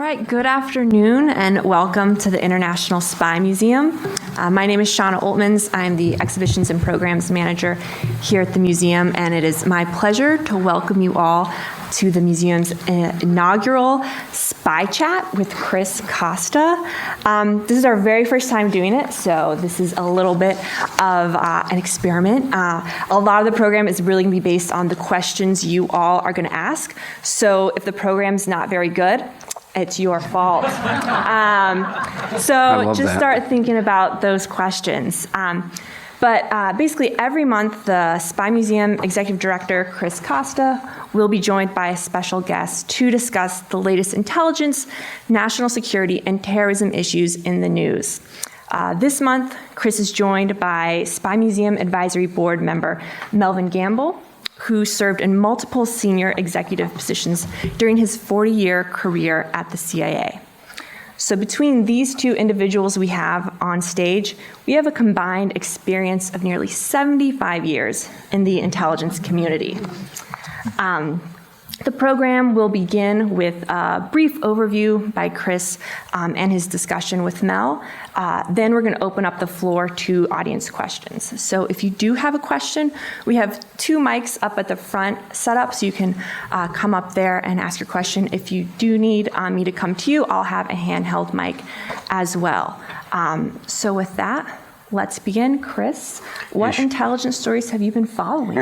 right, good afternoon and welcome to the International Spy Museum. My name is Shauna Oltmans. I'm the Exhibitions and Programs Manager here at the museum, and it is my pleasure to welcome you all to the museum's inaugural Spy Chat with Chris Costa. This is our very first time doing it, so this is a little bit of an experiment. A lot of the program is really going to be based on the questions you all are going to ask, so if the program's not very good, it's your fault. So just start thinking about those questions. But basically every month, the Spy Museum Executive Director, Chris Costa, will be joined by a special guest to discuss the latest intelligence, national security, and terrorism issues in the news. This month, Chris is joined by Spy Museum Advisory Board member Melvin, who served in multiple senior executive positions during his 40-year career at the CIA. So between these two individuals we have on stage, we have a combined experience of nearly 75 years in the intelligence community. The program will begin with a brief overview by Chris and his discussion with Mel. Then we're going to open up the floor to audience questions. So if you do have a question, we have two mics up at the front set up, so you can come up there and ask your question. If you do need me to come to you, I'll have a handheld mic as well. So with that, let's begin. Chris, what intelligence stories have you been following?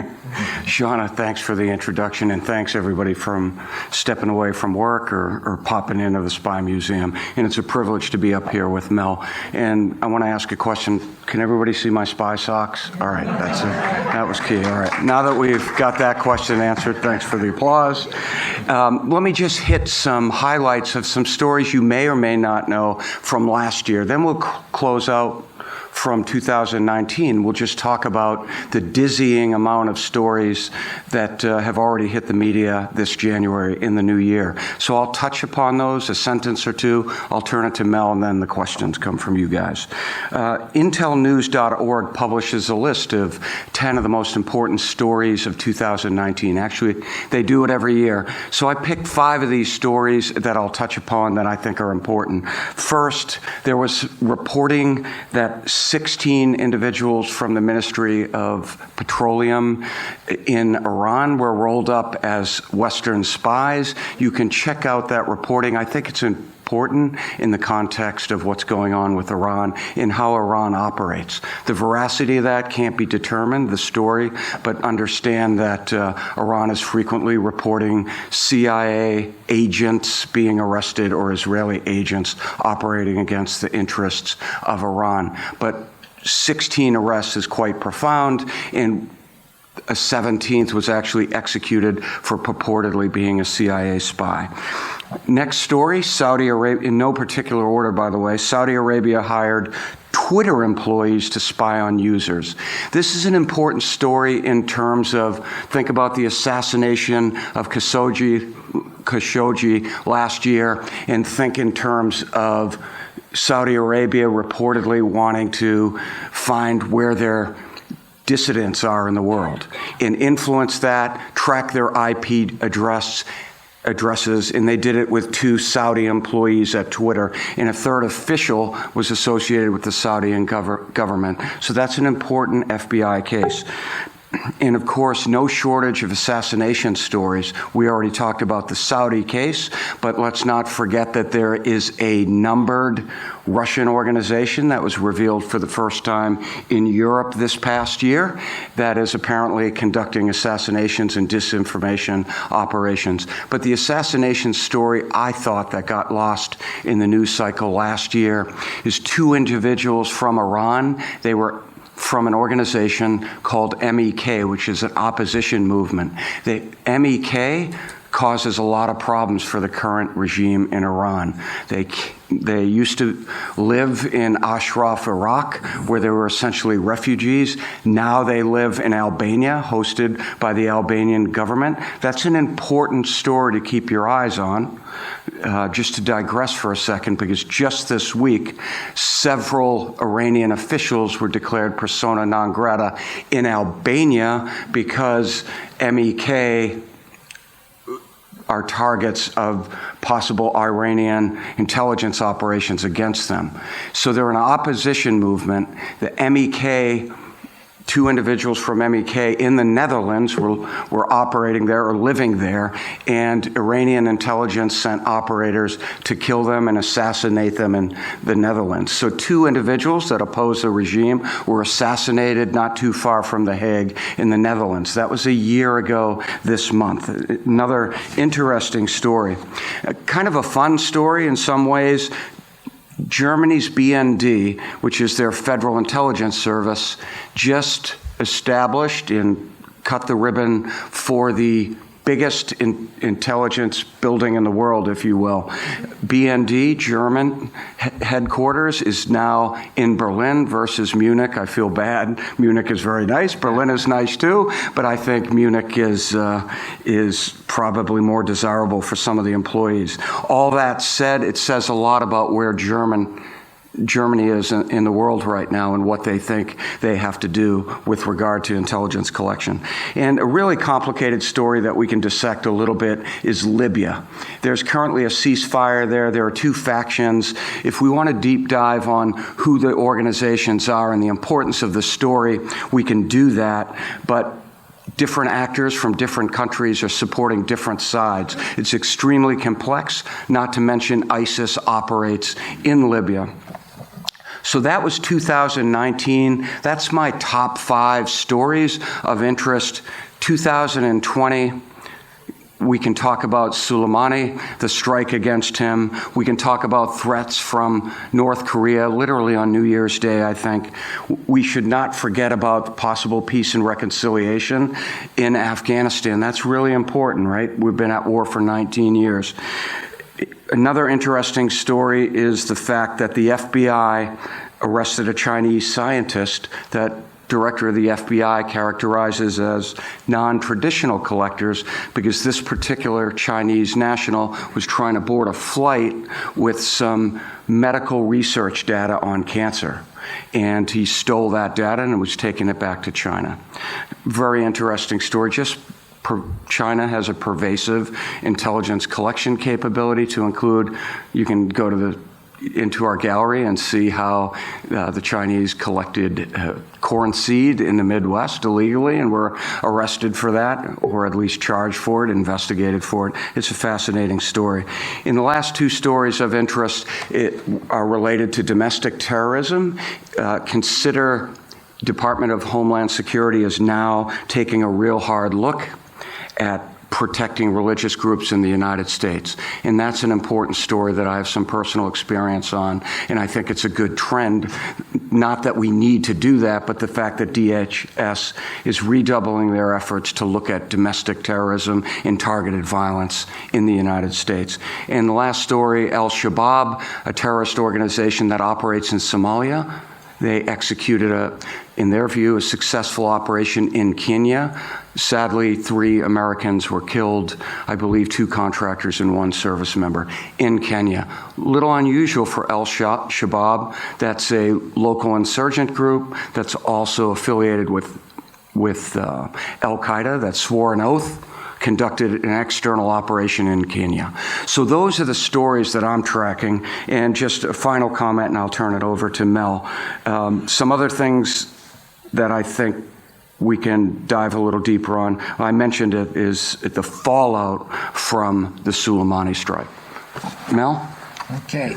Shauna, thanks for the introduction, and thanks everybody from stepping away from work or popping into the Spy Museum. And it's a privilege to be up here with Mel. And I want to ask a question. Can everybody see my spy socks? All right, that's it. That was key. All right, now that we've got that question answered, thanks for the applause. Let me just hit some highlights of some stories you may or may not know from last year. Then we'll close out from 2019. We'll just talk about the dizzying amount of stories that have already hit the media this January in the new year. So I'll touch upon those, a sentence or two. I'll turn it to Mel, and then the questions come from you guys. Intelnews.org publishes a list of 10 of the most important stories of 2019. Actually, they do it every year. So I picked 5 of these stories that I'll touch upon that I think are important. First, there was reporting that 16 individuals from the Ministry of Petroleum in Iran were rolled up as Western spies. You can check out that reporting. I think it's important in the context of what's going on with Iran and how Iran operates. The veracity of that can't be determined, the story, but understand that Iran is frequently reporting CIA agents being arrested or Israeli agents operating against the interests of Iran. But 16 arrests is quite profound, and a 17th was actually executed for purportedly being a CIA spy. Next story, Saudi Arabia, in no particular order, by the way, Saudi Arabia hired Twitter employees to spy on users. This is an important story in terms of, think about the assassination of Khashoggi last year, and think in terms of Saudi Arabia reportedly wanting to find where their dissidents are in the world and influence that, track their IP addresses, and they did it with 2 Saudi employees at Twitter, and a third official was associated with the Saudi government. So that's an important FBI case. And of course, no shortage of assassination stories. We already talked about the Saudi case, but let's not forget that there is a numbered Russian organization that was revealed for the first time in Europe this past year that is apparently conducting assassinations and disinformation operations. But the assassination story I thought that got lost in the news cycle last year is 2 individuals from Iran. They were from an organization called MEK, which is an opposition movement. The MEK causes a lot of problems for the current regime in Iran. They used to live in Ashraf, Iraq, where they were essentially refugees. Now they live in Albania, hosted by the Albanian government. That's an important story to keep your eyes on. Just to digress for a second, because just this week, several Iranian officials were declared persona non grata in Albania because MEK are targets of possible Iranian intelligence operations against them. So they're an opposition movement. The MEK, two individuals from MEK in the Netherlands were operating there or living there, and Iranian intelligence sent operators to kill them and assassinate them in the Netherlands. So two individuals that oppose the regime were assassinated not too far from The Hague in the Netherlands. That was a year ago this month. Another interesting story. Kind of a fun story in some ways. Germany's BND, which is their Federal Intelligence Service, just established and cut the ribbon for the biggest intelligence building in the world, if you will. BND, German headquarters, is now in Berlin versus Munich. I feel bad. Munich is very nice. Berlin is nice too, but I think Munich is probably more desirable for some of the employees. All that said, it says a lot about where Germany is in the world right now and what they think they have to do with regard to intelligence collection. And a really complicated story that we can dissect a little bit is Libya. There's currently a ceasefire there. There are two factions. If we want to deep dive on who the organizations are and the importance of the story, we can do that. But different actors from different countries are supporting different sides. It's extremely complex, not to mention ISIS operates in Libya. So that was 2019. That's my top 5 stories of interest. 2020, we can talk about Soleimani, the strike against him. We can talk about threats from North Korea, literally on New Year's Day, I think. We should not forget about possible peace and reconciliation in Afghanistan. That's really important, right? We've been at war for 19 years. Another interesting story is the fact that the FBI arrested a Chinese scientist that director of the FBI characterizes as non-traditional collectors because this particular Chinese national was trying to board a flight with some medical research data on cancer. And he stole that data and was taking it back to China. Very interesting story. China has a pervasive intelligence collection capability to include, you can go into our gallery and see how the Chinese collected corn seed in the Midwest illegally and were arrested for that, or at least charged for it, investigated for it. It's a fascinating story. In the last 2 stories of interest are related to domestic terrorism. Consider Department of Homeland Security is now taking a real hard look at protecting religious groups in the United States. And that's an important story that I have some personal experience on, and I think it's a good trend. Not that we need to do that, but the fact that DHS is redoubling their efforts to look at domestic terrorism and targeted violence in the United States. And the last story, Al-Shabaab, a terrorist organization that operates in Somalia. They executed, in their view, a successful operation in Kenya. Sadly, 3 Americans were killed, I believe 2 contractors and 1 service member in Kenya. Little unusual for Al-Shabaab. That's a local insurgent group that's also affiliated with Al-Qaeda that swore an oath, conducted an external operation in Kenya. So those are the stories that I'm tracking. And just a final comment, and I'll turn it over to Mel. Some other things that I think we can dive a little deeper on, I mentioned it, is the fallout from the Soleimani strike. Mel? Okay,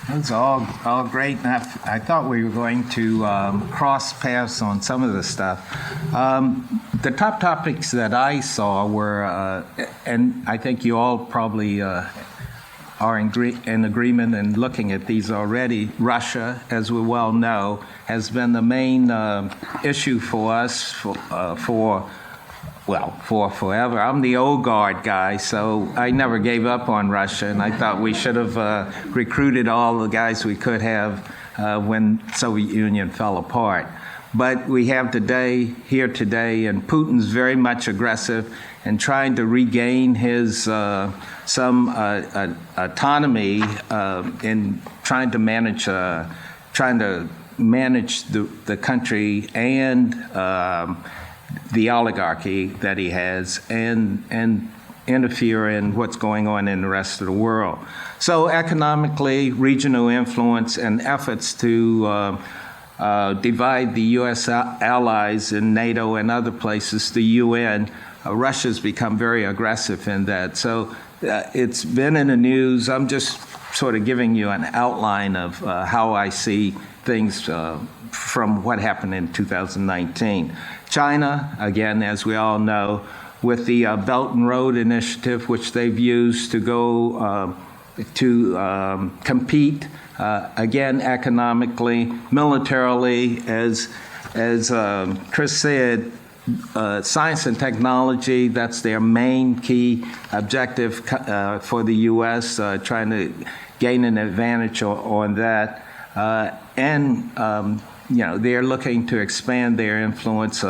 those are all great. And I thought we were going to cross paths on some of the stuff. The top topics that I saw were, and I think you all probably are in agreement in looking at these already. Russia, as we well know, has been the main issue for us for forever. I'm the old guard guy, so I never gave up on Russia, and I thought we should have recruited all the guys we could have when Soviet Union fell apart. But we have here today, and Putin's very much aggressive and trying to regain his some autonomy in trying to manage the country and the oligarchy that he has, and interfere in what's going on in the rest of the world. So economically, regional influence and efforts to divide the U.S. allies in NATO and other places, the UN, Russia's become very aggressive in that. So it's been in the news. I'm just sort of giving you an outline of how I see things from what happened in 2019. China, again, as we all know, with the Belt and Road Initiative, which they've used to go to compete, again, economically, militarily, as Chris said, science and technology, that's their main key objective for the U.S., trying to gain an advantage on that. They're looking to expand their influence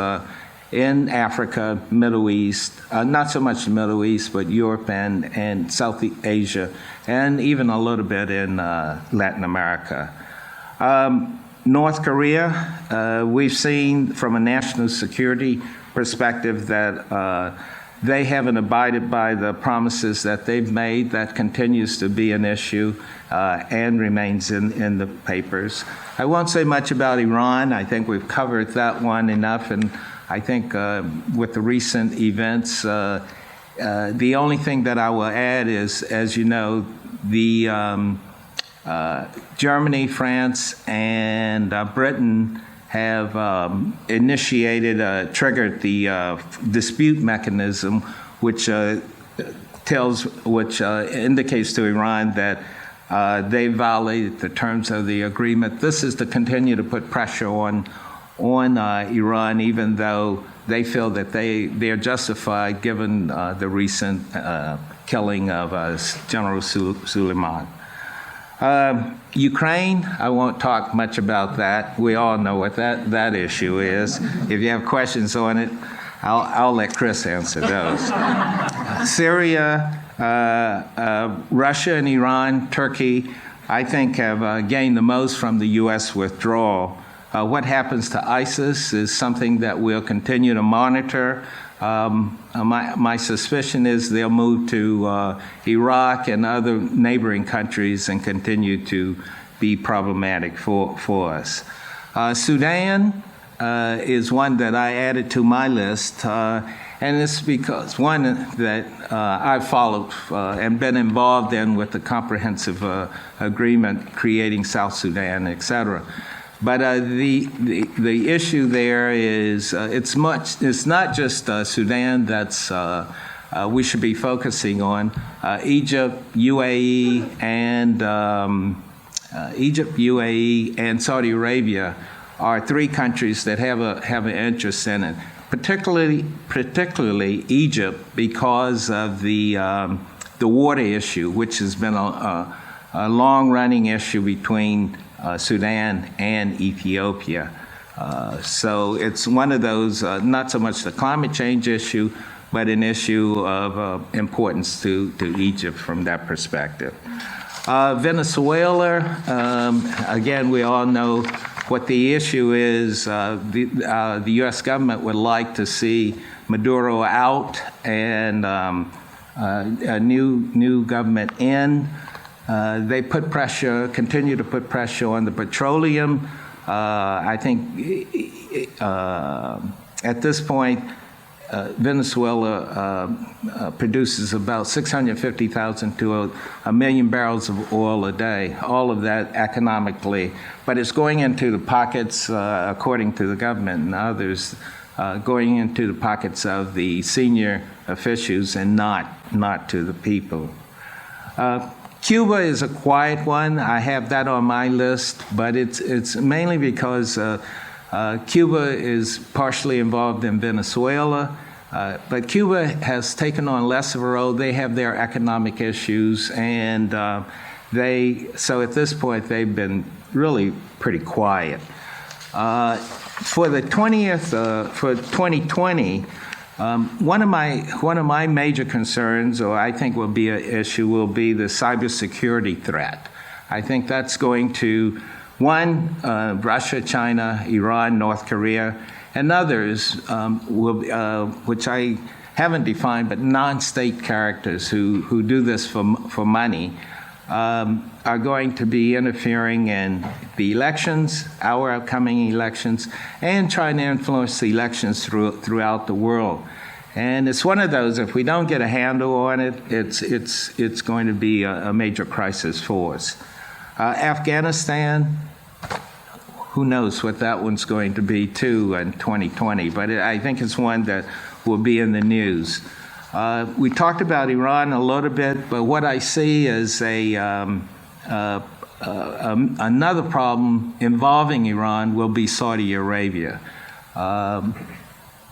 in Africa, Middle East, not so much the Middle East, but Europe and South Asia, and even a little bit in Latin America. North Korea, we've seen from a national security perspective that they haven't abided by the promises that they've made. That continues to be an issue and remains in the papers. I won't say much about Iran. I think we've covered that one enough, and I think with the recent events, the only thing that I will add is, as you know, the Germany, France, and Britain have triggered the dispute mechanism, which indicates to Iran that they violated the terms of the agreement. This is to continue to put pressure on Iran, even though they feel that they're justified given the recent killing of General Suleiman. Ukraine, I won't talk much about that. We all know what that issue is. If you have questions on it, I'll let Chris answer those. Syria, Russia and Iran, Turkey, I think have gained the most from the U.S. withdrawal. What happens to ISIS is something that we'll continue to monitor. My suspicion is they'll move to Iraq and other neighboring countries and continue to be problematic for us. Sudan is one that I added to my list, and it's because one that I've followed and been involved in with the comprehensive agreement creating South Sudan, et cetera. But the issue there is it's not just Sudan that's we should be focusing on. Egypt, UAE, and Saudi Arabia are three countries that have an interest in it. Particularly Egypt, because of the water issue, which has been a long-running issue between Sudan and Ethiopia. So it's one of those, not so much the climate change issue, but an issue of importance to Egypt from that perspective. Venezuela, again, we all know what the issue is. The U.S. government would like to see Maduro out and a new government in. They continue to put pressure on the petroleum. I think at this point, Venezuela produces about 650,000 to a million barrels of oil a day, all of that economically. But it's going into the pockets, according to the government and others, going into the pockets of the senior officials and not to the people. Cuba is a quiet one. I have that on my list, but it's mainly because Cuba is partially involved in Venezuela, but Cuba has taken on less of a role. They have their economic issues, and so at this point they've been really pretty quiet. For 2020. One of my major concerns, or I think will be an issue, will be the cybersecurity threat. I think that's going to, Russia, China, Iran, North Korea, and others, which I haven't defined, but non-state characters who do this for money, are going to be interfering in the elections, our upcoming elections, and trying to influence the elections throughout the world. And it's one of those, if we don't get a handle on it, it's going to be a major crisis for us. Afghanistan, who knows what that one's going to be too in 2020, but I think it's one that will be in the news. We talked about Iran a little bit, but what I see is another problem involving Iran will be Saudi Arabia.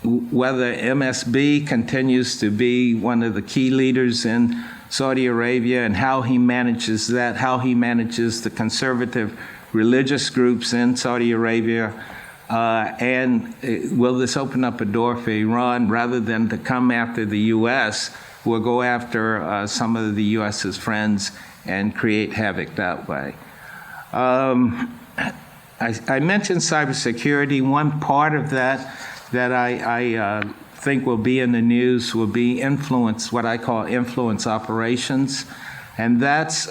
Whether MSB continues to be one of the key leaders in Saudi Arabia and how he manages that, how he manages the conservative religious groups in Saudi Arabia, and will this open up a door for Iran rather than to come after the U.S., will go after some of the U.S.'s friends and create havoc that way. I mentioned cybersecurity. One part of that I think will be in the news will be influence, what I call influence operations, and that's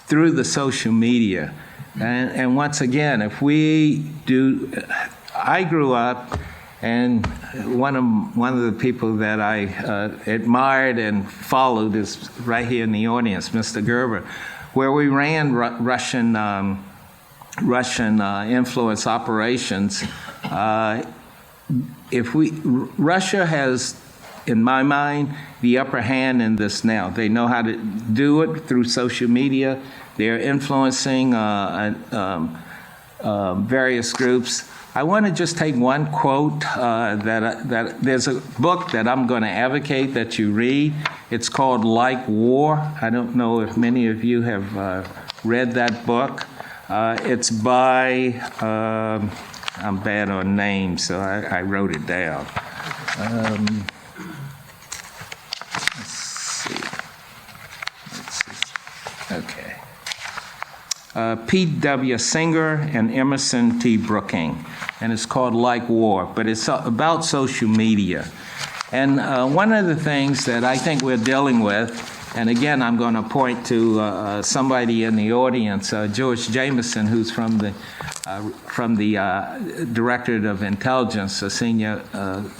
through the social media. And once again, if we do, I grew up, and one of the people that I admired and followed is right here in the audience, Mr. Gerber, where we ran Russian influence operations. Russia has, in my mind, the upper hand in this now. They know how to do it through social media. They're influencing various groups. I want to just take one quote that there's a book that I'm going to advocate that you read. It's called Like War. I don't know if many of you have read that book. It's by, I'm bad on names, so I wrote it down. Let's see. Okay. P.W. Singer and Emerson T. Brooking, and it's called Like War, but it's about social media. And one of the things that I think we're dealing with, and again, I'm going to point to somebody in the audience, George Jameson, who's from the Directorate of Intelligence, a senior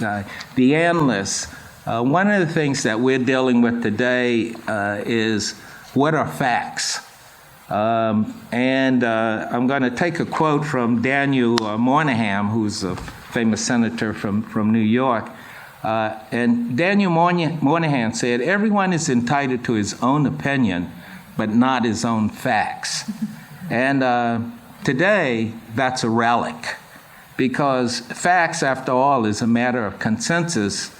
guy, the analysts. One of the things that we're dealing with today is what are facts? And I'm going to take a quote from Daniel Moynihan, who's a famous senator from New York. And Daniel Moynihan said, "Everyone is entitled to his own opinion, but not his own facts." And today, that's a relic, because facts, after all, is a matter of consensus.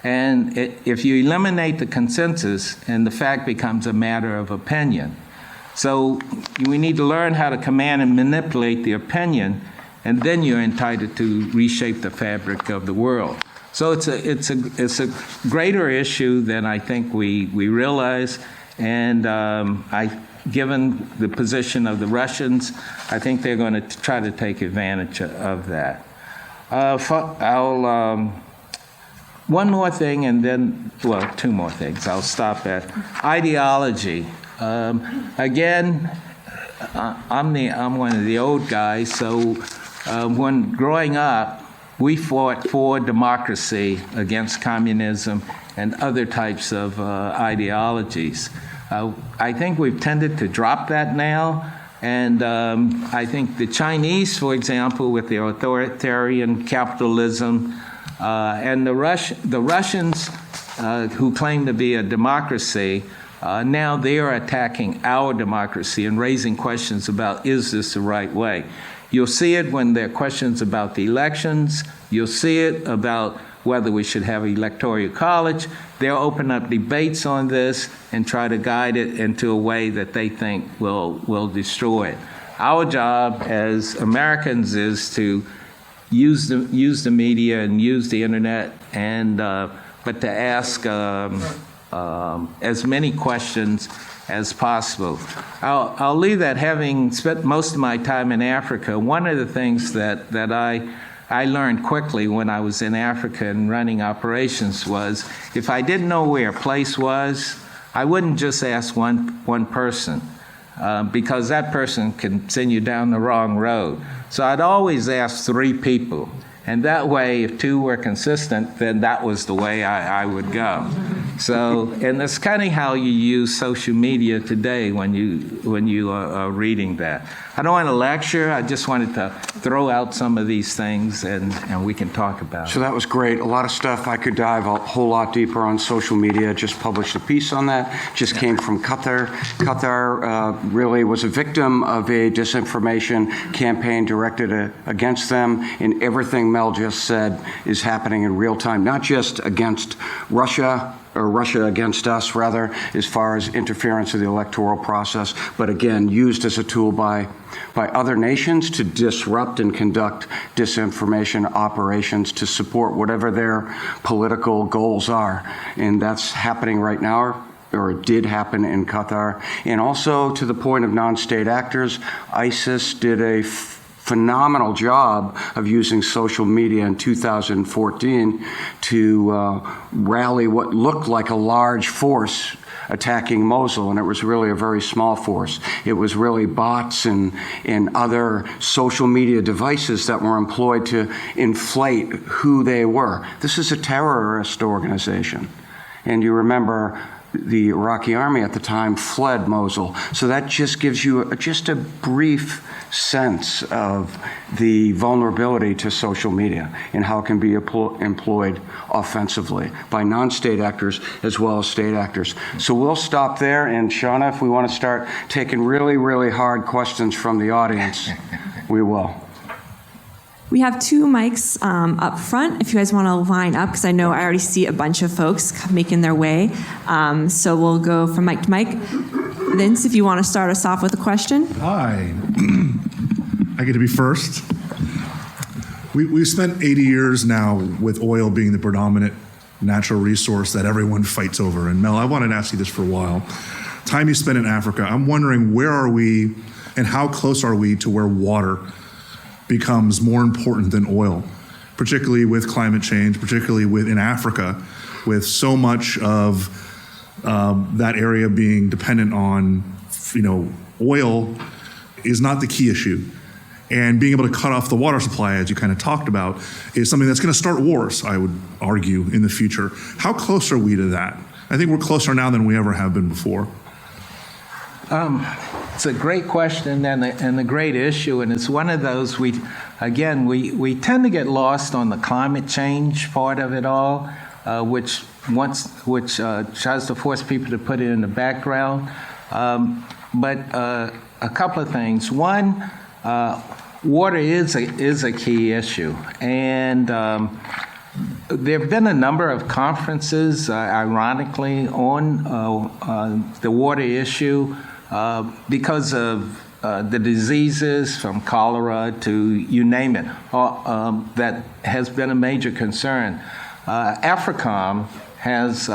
And if you eliminate the consensus, and the fact becomes a matter of opinion. So we need to learn how to command and manipulate the opinion, and then you're entitled to reshape the fabric of the world. So it's a greater issue than I think we realize, and given the position of the Russians, I think they're going to try to take advantage of that. One more thing, and then, well, two more things. I'll stop at ideology. Again, I'm one of the old guys, so when growing up, we fought for democracy against communism and other types of ideologies. I think we've tended to drop that now, and I think the Chinese, for example, with their authoritarian capitalism, and the Russians, who claim to be a democracy, now they are attacking our democracy and raising questions about, is this the right way? You'll see it when there are questions about the elections. You'll see it about whether we should have an electoral college. They'll open up debates on this and try to guide it into a way that they think will destroy it. Our job as Americans is to use the media and use the internet, and but to ask as many questions as possible. I'll leave that, having spent most of my time in Africa. One of the things that I I learned quickly when I was in Africa and running operations was if I didn't know where a place was, I wouldn't just ask one person because that person can send you down the wrong road. So I'd always ask 3 people. And that way, if 2 were consistent, then that was the way I would go. So, and that's kind of how you use social media today when you are reading that. I don't want to lecture. I just wanted to throw out some of these things, and we can talk about So it. that was great. A lot of stuff. I could dive a whole lot deeper on social media. Just published a piece on that. Just came from Qatar. Qatar really was a victim of a disinformation campaign directed against them, and everything Mel just said is happening in real time, not just against Russia, or Russia against us, rather, as far as interference in the electoral process, but again, used as a tool by other nations to disrupt and conduct disinformation operations to support whatever their political goals are. And that's happening right now, or it did happen in Qatar. And also, to the point of non-state actors, ISIS did a phenomenal job of using social media in 2014 to rally what looked like a large force attacking Mosul, and it was really a very small force. It was really bots and other social media devices that were employed to inflate who they were. This is a terrorist organization. And you remember the Iraqi army at the time fled Mosul. So that just gives you just a brief sense of the vulnerability to social media and how it can be employed offensively by non-state actors as well as state actors. So we'll stop there. And Shauna, if we want to start taking really, really hard questions from the audience, we will. We have 2 mics up front if you guys want to line up, because I know I already see a bunch of folks making their way. So we'll go from mic to mic. Vince, if you want to start us off with a question. Hi. I get to be first. We've spent 80 years now with oil being the predominant natural resource that everyone fights over. And Mel, I wanted to ask you this for a while. Time you spent in Africa, I'm wondering where are we and how close are we to where water becomes more important than oil, particularly with climate change, particularly in Africa, with so much of that area being dependent on, oil is not the key issue. And being able to cut off the water supply, as you kind of talked about, is something that's going to start wars, I would argue, in the future. How close are we to that? I think we're closer now than we ever have been before. It's a great question and a great issue, and it's one of those we tend to get lost on the climate change part of it all, which tries to force people to put it in the background. But a couple of things. One, water is a key issue, and there have been a number of conferences, ironically, on the water issue. Because of the diseases from cholera to you name it, that has been a major concern. AFRICOM has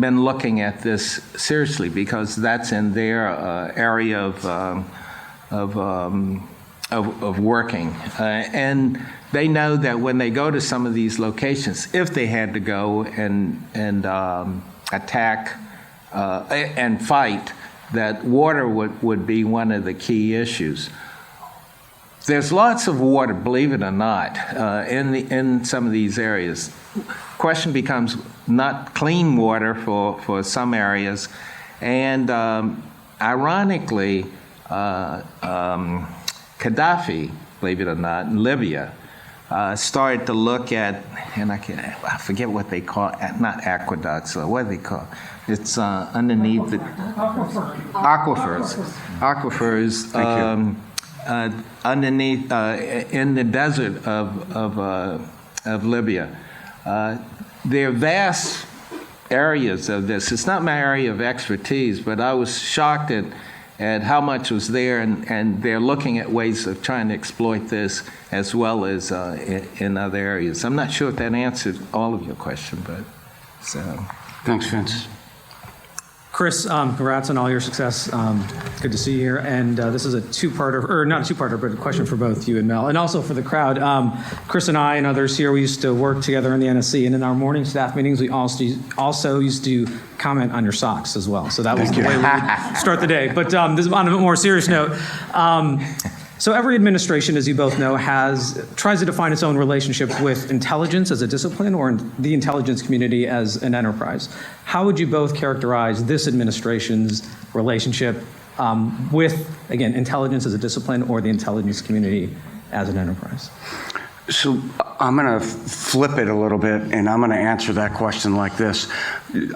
been looking at this seriously because that's in their area of working. And they know that when they go to some of these locations, if they had to go and attack and fight, that water would be one of the key issues. There's lots of water, believe it or not, in some of these areas. Question becomes not clean water for some areas, and ironically, Gaddafi, believe it or not, in Libya, started to look at, and I forget what they call it, not aqueducts, what do they call it? It's underneath the aquifers. Underneath in the desert of Libya. There are vast areas of this. It's not my area of expertise, but I was shocked at how much was there, and they're looking at ways of trying to exploit this as well as in other areas. I'm not sure if that answered all of your question, but so. Thanks, Vince. Chris, congrats on all your success. Good to see you here. And this is a two-parter, or not a two-parter, but a question for both you and Mel, and also for the crowd. Chris and I and others here, we used to work together in the NSC, and in our morning staff meetings, we also used to comment on your socks as well. So that was the way we would start the day. But this is on a more serious note. So every administration, as you both know, tries to define its own relationship with intelligence as a discipline or the intelligence community as an enterprise. How would you both characterize this administration's relationship with, again, intelligence as a discipline or the intelligence community as an enterprise? So I'm going to flip it a little bit, and I'm going to answer that question like this.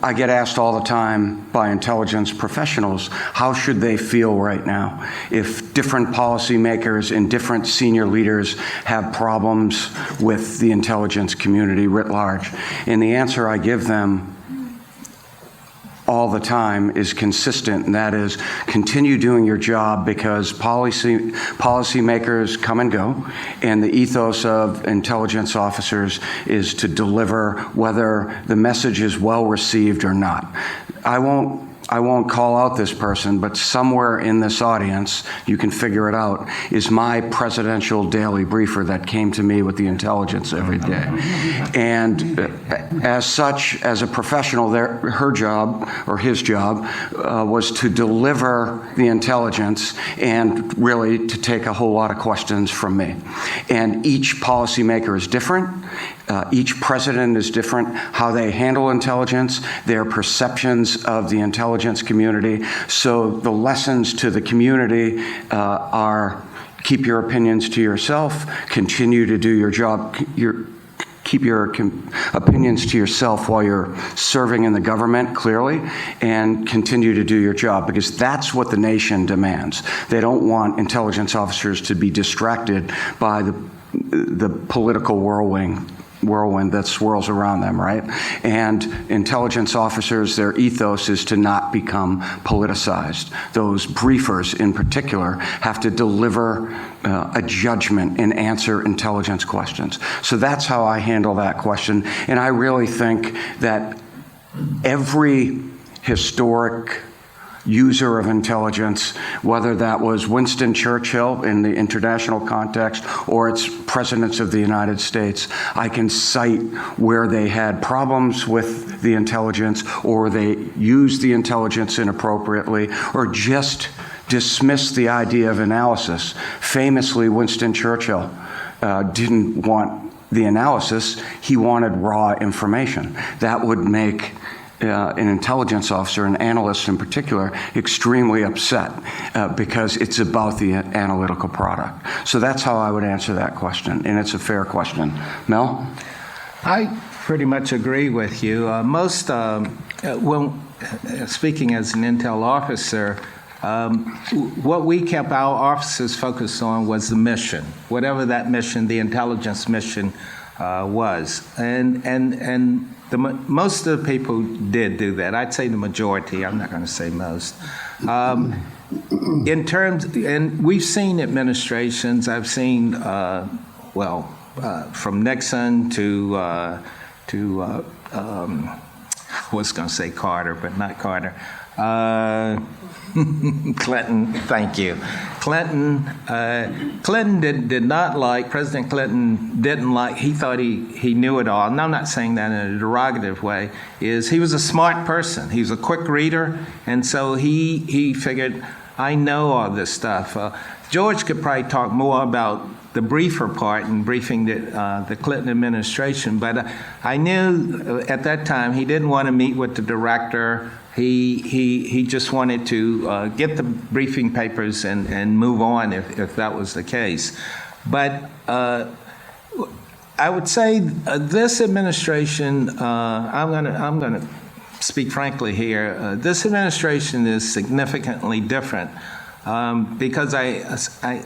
I get asked all the time by intelligence professionals, how should they feel right now if different policymakers and different senior leaders have problems with the intelligence community writ large? And the answer I give them all the time is consistent, and that is continue doing your job, because policymakers come and go, and the ethos of intelligence officers is to deliver whether the message is well received or not. I won't call out this person, but somewhere in this audience, you can figure it out, is my presidential daily briefer that came to me with the intelligence every day. And as such, as a professional, her job, or his job, was to deliver the intelligence and really to take a whole lot of questions from me. And each policymaker is different. Each president is different, how they handle intelligence, their perceptions of the intelligence community. So the lessons to the community are keep your opinions to yourself, continue to do your job, keep your opinions to yourself while you're serving in the government, clearly, and continue to do your job, because that's what the nation demands. They don't want intelligence officers to be distracted by the political whirlwind that swirls around them, right? And intelligence officers, their ethos is to not become politicized. Those briefers in particular have to deliver a judgment and answer intelligence questions. So that's how I handle that question. And I really think that every historic user of intelligence, whether that was Winston Churchill in the international context or it's presidents of the United States, I can cite where they had problems with the intelligence, or they used the intelligence inappropriately, or just dismissed the idea of analysis. Famously, Winston Churchill didn't want the analysis, he wanted raw information. That would make an intelligence officer, an analyst in particular, extremely upset because it's about the analytical product. So that's how I would answer that question, and it's a fair question. Mel? I pretty much agree with you. Speaking as an intel officer, what we kept our officers focused on was the mission, whatever that mission, the intelligence mission was. And most of the people did do that. I'd say the majority. I'm not going to say most. In terms, and we've seen administrations. I've seen, from Nixon to I was going to say Carter, but not Carter. Clinton, thank you. Clinton did not like, President Clinton didn't like, he thought he knew it all. And I'm not saying that in a derogative way, he was a smart person. He was a quick reader, and so he figured, I know all this stuff. George could probably talk more about the briefer part and briefing the Clinton administration, but I knew at that time he didn't want to meet with the director. He just wanted to get the briefing papers and move on if that was the case. But I would say this administration, I'm gonna speak frankly here. This administration is significantly different because I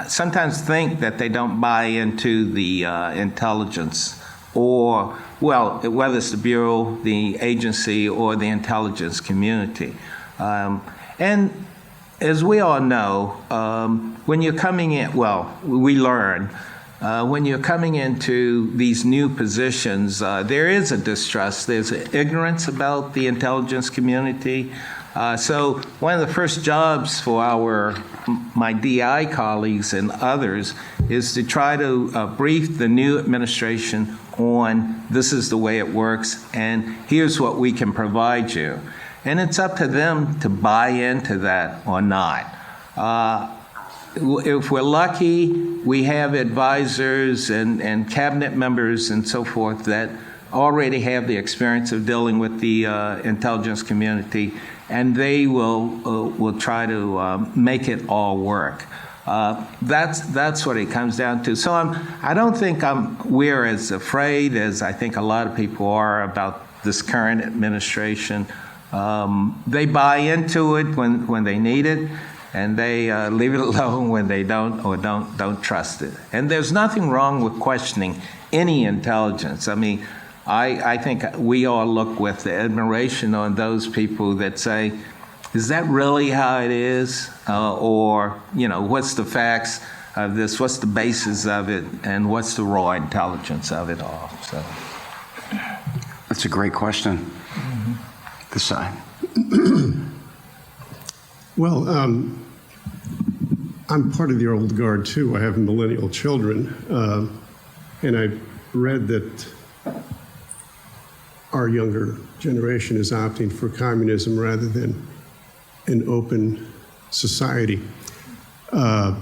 sometimes think that they don't buy into the intelligence, or, well, whether it's the Bureau, the agency, or the intelligence community. And as we all know, when you're coming in, well, we learn when you're coming into these new positions, there is a distrust. There's ignorance about the intelligence community. So one of the first jobs for my DI colleagues and others is to try to brief the new administration on this is the way it works and here's what we can provide you. And it's up to them to buy into that or not. If we're lucky, we have advisors and cabinet members and so forth that already have the experience of dealing with the intelligence community, and they will try to make it all work. That's what it comes down to. So I don't think we're as afraid as I think a lot of people are about this current administration. They buy into it when they need it, and they leave it alone when they don't or don't trust it. And there's nothing wrong with questioning any intelligence. I mean, I think we all look with admiration on those people that say, is that really how it is? Or, what's the facts of this? What's the basis of it? And what's the raw intelligence of it all? So, That's a great question. Mm-hmm. This side. Well, I'm part of the old guard too. I have millennial children, and I've read that our younger generation is opting for communism rather than an open society. I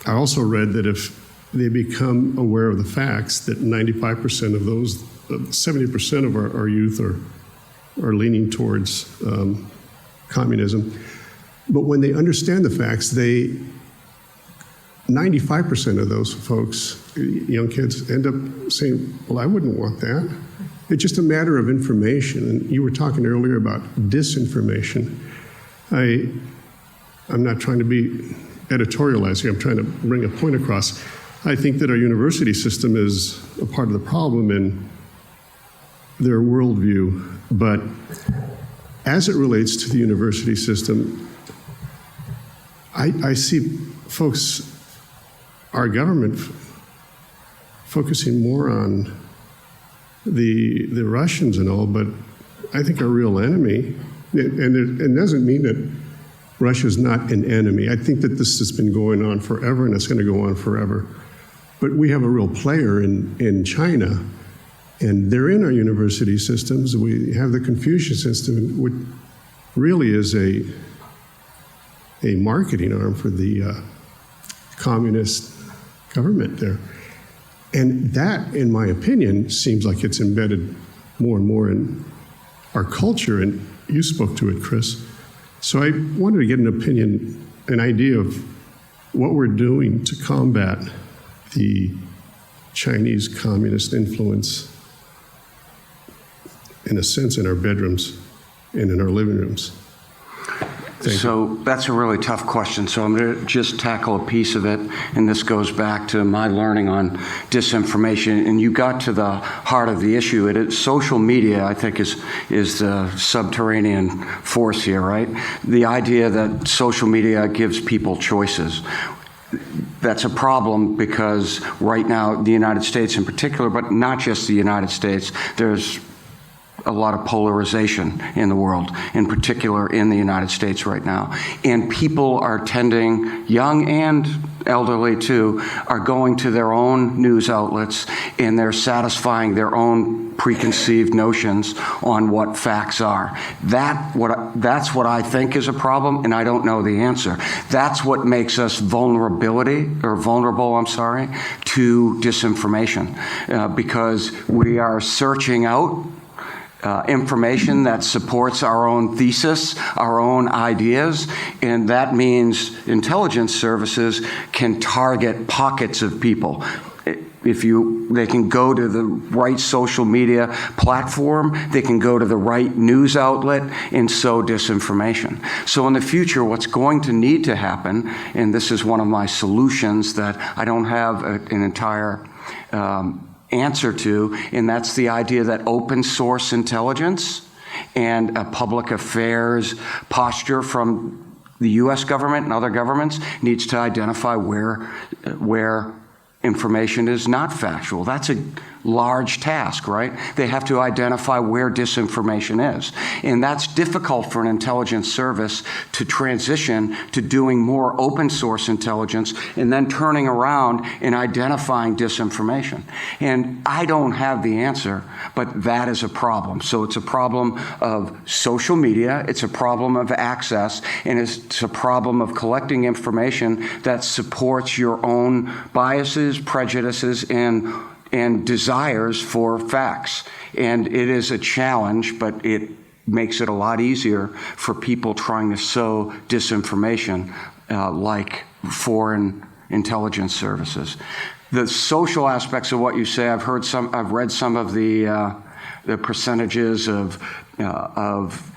also read that if they become aware of the facts that 95% of those, 70% of our youth are leaning towards communism. But when they understand the facts, 95% of those folks, young kids, end up saying, well, I wouldn't want that. It's just a matter of information. And you were talking earlier about disinformation. I'm not trying to be editorialized here. I'm trying to bring a point across. I think that our university system is a part of the problem in their worldview. But as it relates to the university system, I see folks, our government, focusing more on the Russians and all, but I think our real enemy, and it doesn't mean that Russia's not an enemy. I think that this has been going on forever and it's going to go on forever. But we have a real player in China, and they're in our university systems. We have the Confucius system, which really is a marketing arm for the communist government there. And that, in my opinion, seems like it's embedded more and more in our culture, and you spoke to it, Chris. So I wanted to get an opinion, an idea of what we're doing to combat the Chinese communist influence, in a sense, in our bedrooms and in our living rooms. So that's a really tough question. So I'm going to just tackle a piece of it, and this goes back to my learning on disinformation. And you got to the heart of the issue. Social media, I think, is the subterranean force here, right? The idea that social media gives people choices. That's a problem because right now, the United States in particular, but not just the United States, there's a lot of polarization in the world, in particular in the United States right now. And people are tending, young and elderly too, are going to their own news outlets and they're satisfying their own preconceived notions on what facts are. That's what I think is a problem, and I don't know the answer. That's what makes us vulnerable, to disinformation, because we are searching out information that supports our own thesis, our own ideas, and that means intelligence services can target pockets of people. They can go to the right social media platform, they can go to the right news outlet and sow disinformation. So in the future, what's going to need to happen, and this is one of my solutions that I don't have an entire answer to, and that's the idea that open source intelligence and a public affairs posture from the U.S. government and other governments needs to identify where information is not factual. That's a large task, right? They have to identify where disinformation is. And that's difficult for an intelligence service to transition to doing more open source intelligence and then turning around and identifying disinformation. And I don't have the answer, but that is a problem. So it's a problem of social media, it's a problem of access, and it's a problem of collecting information that supports your own biases, prejudices, and desires for facts. And it is a challenge, but it makes it a lot easier for people trying to sow disinformation like foreign intelligence services. The social aspects of what you say, I've read some of the percentages of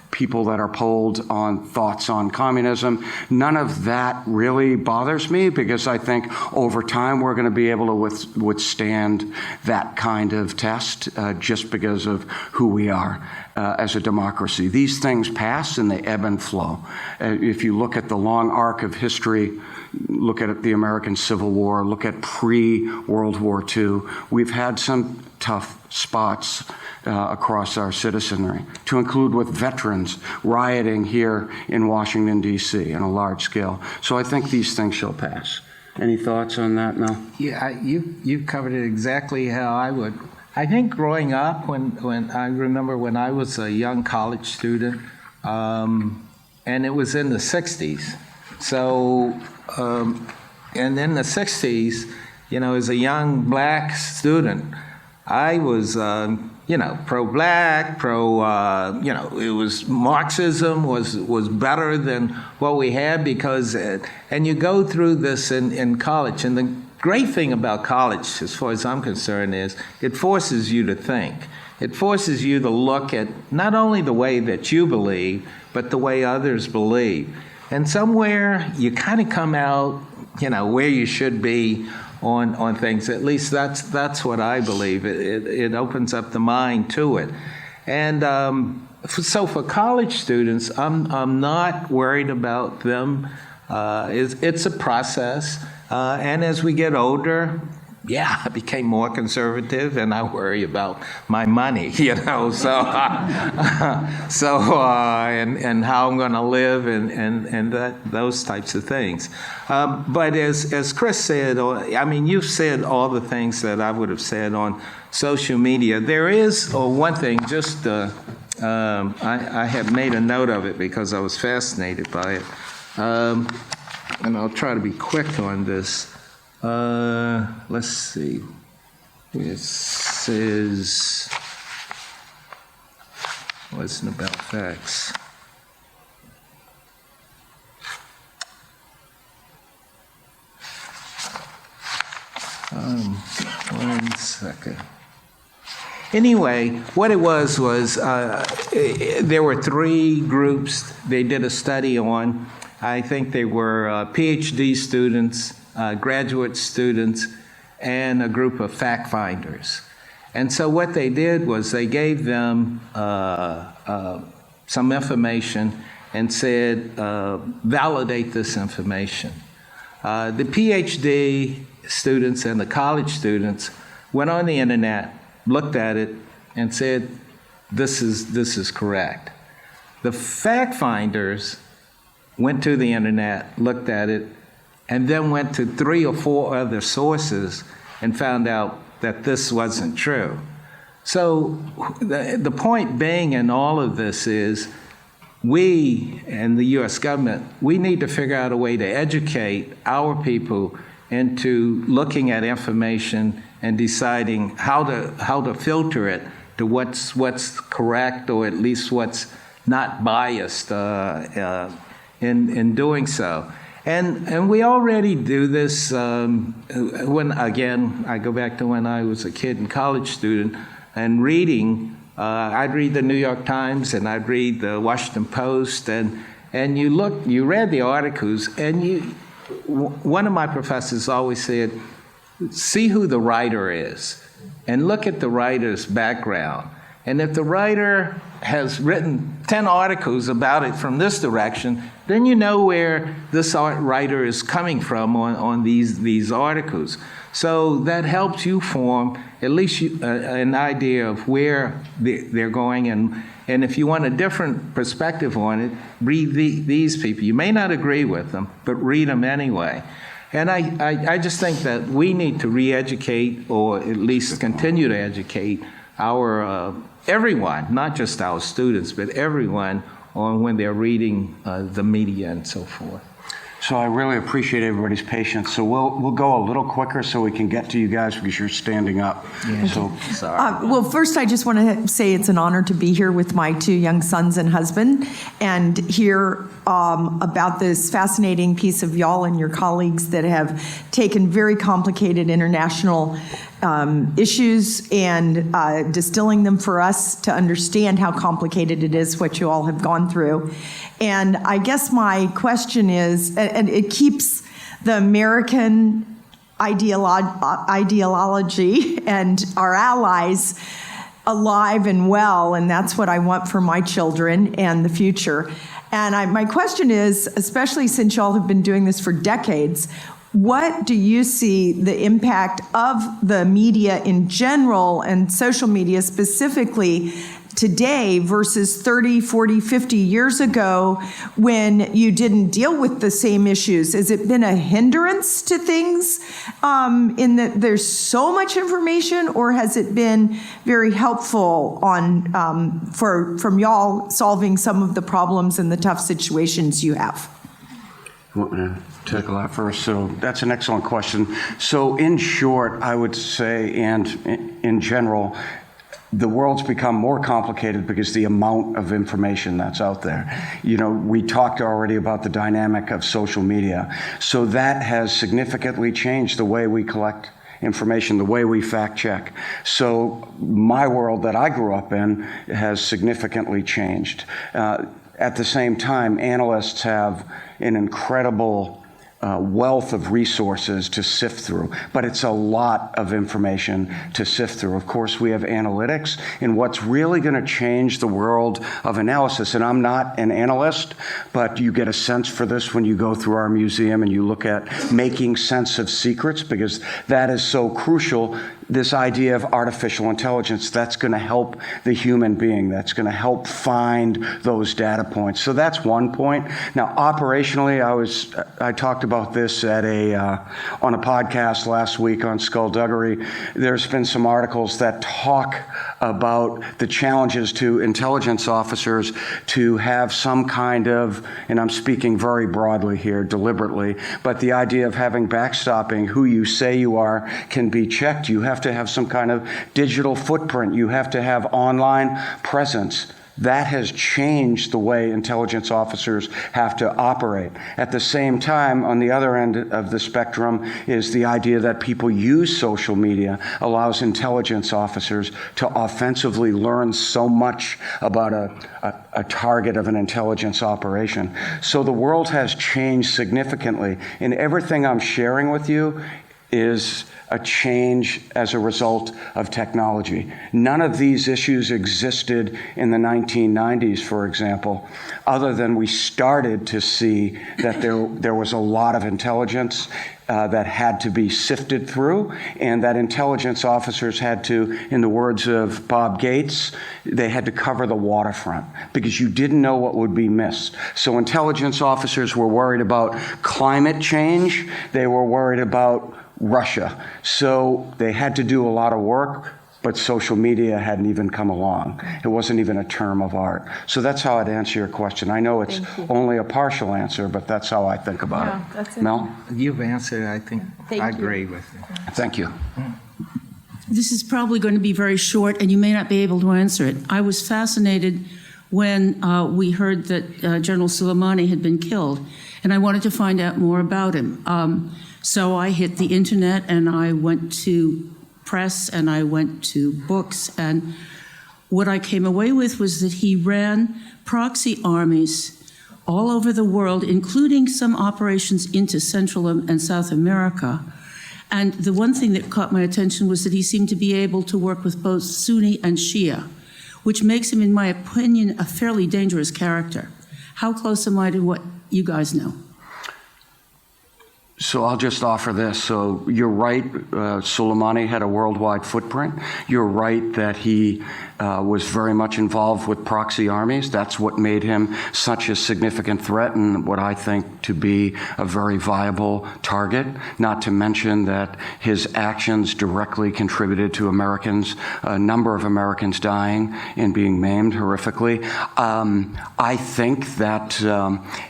people that are polled on thoughts on communism. None of that really bothers me, because I think over time we're going to be able to withstand that kind of test just because of who we are as a democracy. These things pass and they ebb and flow. If you look at the long arc of history, look at the American Civil War, look at pre-World War II, we've had some tough spots across our citizenry, to include with veterans rioting here in Washington, D.C. on a large scale. So I think these things shall pass. Any thoughts on that, Mel? Yeah, you've covered it exactly how I would. I think growing up, when I remember when I was a young college student, and it was in the 60s. So, and in the 60s, as a young black student, I was, pro-black, it was Marxism was better than what we had because, and you go through this in college, and the great thing about college, as far as I'm concerned, is it forces you to think. It forces you to look at not only the way that you believe, but the way others believe. And somewhere you kind of come out, where you should be on things. At least that's what I believe. It opens up the mind to it. And so for college students, I'm not worried about them. It's a process. And as we get older, I became more conservative, and I worry about my money, and how I'm going to live, and those types of things. But as Chris said, you've said all the things that I would have said on social media. There is one thing, just I have made a note of it because I was fascinated by it, and I'll try to be quick on this. Let's see. It says, wasn't about facts. One second. Anyway, what it was there were three groups they did a study on. I think they were PhD students, graduate students, and a group of fact finders. And so what they did was they gave them some information and said, validate this information. The PhD students and the college students went on the internet, looked at it, and said, this is correct. The fact finders went to the internet, looked at it, and then went to 3 or 4 other sources and found out that this wasn't true. So the point being in all of this is we and the U.S. government, we need to figure out a way to educate our people into looking at information and deciding how to filter it to what's correct, or at least what's not biased in doing so. And we already do this when, again, I go back to when I was a kid and college student, and reading, I'd read the New York Times and I'd read the Washington Post, and you read the articles, and one of my professors always said, see who the writer is, and look at the writer's background. And if the writer has written 10 articles about it from this direction, then you know where this writer is coming from on these articles. So that helps you form at least an idea of where they're going. And if you want a different perspective on it, read these people. You may not agree with them, but read them anyway. And I just think that we need to re-educate, or at least continue to educate our everyone, not just our students, but everyone, on when they're reading the media and so forth. So I really appreciate everybody's patience. So we'll go a little quicker so we can get to you guys because you're standing up. Yeah. So Sorry. Well, first, I just want to say it's an honor to be here with my 2 young sons and husband and hear about this fascinating piece of y'all and your colleagues that have taken very complicated international issues and distilling them for us to understand how complicated it is, what you all have gone through. And I guess my question is, and it keeps the American ideology and our allies alive and well, and that's what I want for my children and the future. And my question is, especially since y'all have been doing this for decades, what do you see the impact of the media in general and social media specifically today versus 30, 40, 50 years ago when you didn't deal with the same issues? Has it been a hindrance to things in that there's so much information, or has it been very helpful from y'all solving some of the problems and the tough situations you have? You want me to tackle that first? So that's an excellent question. So in short, I would say, and in general, the world's become more complicated because the amount of information that's out there. You know, we talked already about the dynamic of social media. So that has significantly changed the way we collect information, the way we fact check. So my world that I grew up in has significantly changed. At the same time, analysts have an incredible wealth of resources to sift through, but it's a lot of information to sift through. Of course, we have analytics, and what's really going to change the world of analysis, and I'm not an analyst, but you get a sense for this when you go through our museum and you look at making sense of secrets, because that is so crucial. This idea of artificial intelligence, that's going to help the human being. That's going to help find those data points. So that's one point. Now, operationally, I talked about this at on a podcast last week on skullduggery. There's been some articles that talk about the challenges to intelligence officers to have some kind of, and I'm speaking very broadly here, deliberately, but the idea of having backstopping, who you say you are can be checked. You have to have some kind of digital footprint. You have to have online presence. That has changed the way intelligence officers have to operate. At the same time, on the other end of the spectrum is the idea that people use social media allows intelligence officers to offensively learn so much about a target of an intelligence operation. So the world has changed significantly, and everything I'm sharing with you is a change as a result of technology. None of these issues existed in the 1990s, for example, other than we started to see that there was a lot of intelligence that had to be sifted through, and that intelligence officers had to, in the words of Bob Gates, they had to cover the waterfront because you didn't know what would be missed. So intelligence officers were worried about climate change. They were worried about Russia. So they had to do a lot of work, but social media hadn't even come along. It wasn't even a term of art. So that's how I'd answer your question. I know it's only a partial answer, but that's how I think about it. That's it. Mel? You've answered, I think. Thank I you. agree with you. Thank you. This is probably going to be very short, and you may not be able to answer it. I was fascinated when we heard that General Soleimani had been killed, and I wanted to find out more about him. So I hit the internet, and I went to press, and I went to books, and what I came away with was that he ran proxy armies all over the world, including some operations into Central and South America. And the one thing that caught my attention was that he seemed to be able to work with both Sunni and Shia, which makes him, in my opinion, a fairly dangerous character. How close am I to what you guys know? So I'll just offer this. So you're right, Soleimani had a worldwide footprint. You're right that he was very much involved with proxy armies. That's what made him such a significant threat and what I think to be a very viable target, not to mention that his actions directly contributed to Americans, a number of Americans dying and being maimed horrifically. I think that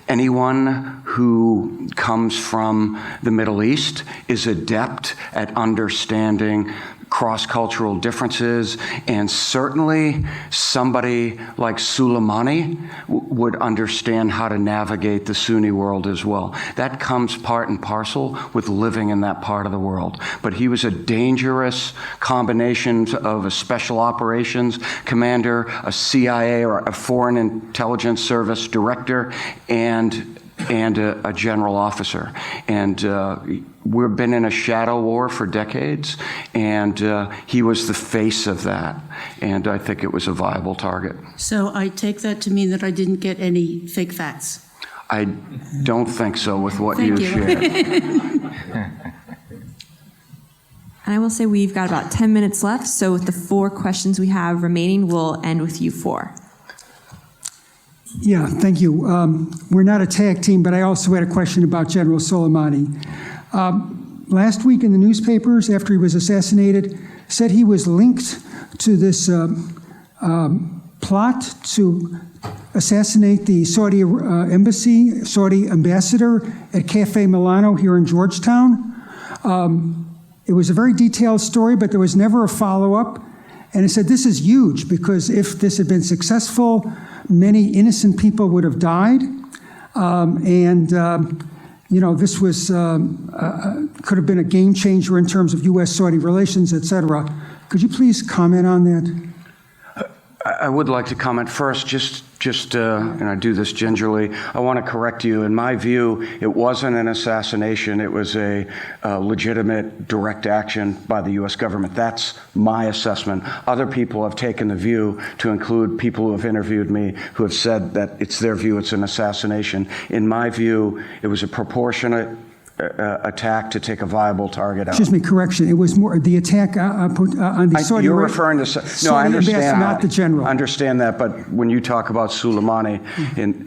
anyone who comes from the Middle East is adept at understanding cross-cultural differences, and certainly somebody like Soleimani would understand how to navigate the Sunni world as well. That comes part and parcel with living in that part of the world. But he was a dangerous combination of a special operations commander, a CIA or a foreign intelligence service director, and a general officer. And we've been in a shadow war for decades, and he was the face of that. And I think it was a viable target. So I take that to mean that I didn't get any fake facts. I don't think so with what Thank you you. shared. And I will say we've got about 10 minutes left, so with the 4 questions we have remaining, we'll end with you 4. Yeah, thank you. We're not a tag team, but I also had a question about General Soleimani. Last week in the newspapers, after he was assassinated, said he was linked to this plot to assassinate the Saudi embassy, Saudi ambassador at Cafe Milano here in Georgetown. It was a very detailed story, but there was never a follow-up. And it said this is huge because if this had been successful, many innocent people would have died. This was could have been a game changer in terms of U.S.-Saudi relations, et cetera. Could you please comment on that? I would like to comment first, and I do this gingerly. I want to correct you. In my view, it wasn't an assassination. It was a legitimate direct action by the U.S. government. That's my assessment. Other people have taken the view, to include people who have interviewed me, who have said that it's their view it's an assassination. In my view, it was a proportionate attack to take a viable target out. Excuse me, correction. It was more the attack on the Saudi. You're referring to no, I understand, not the general. I understand that, but when you talk about Soleimani,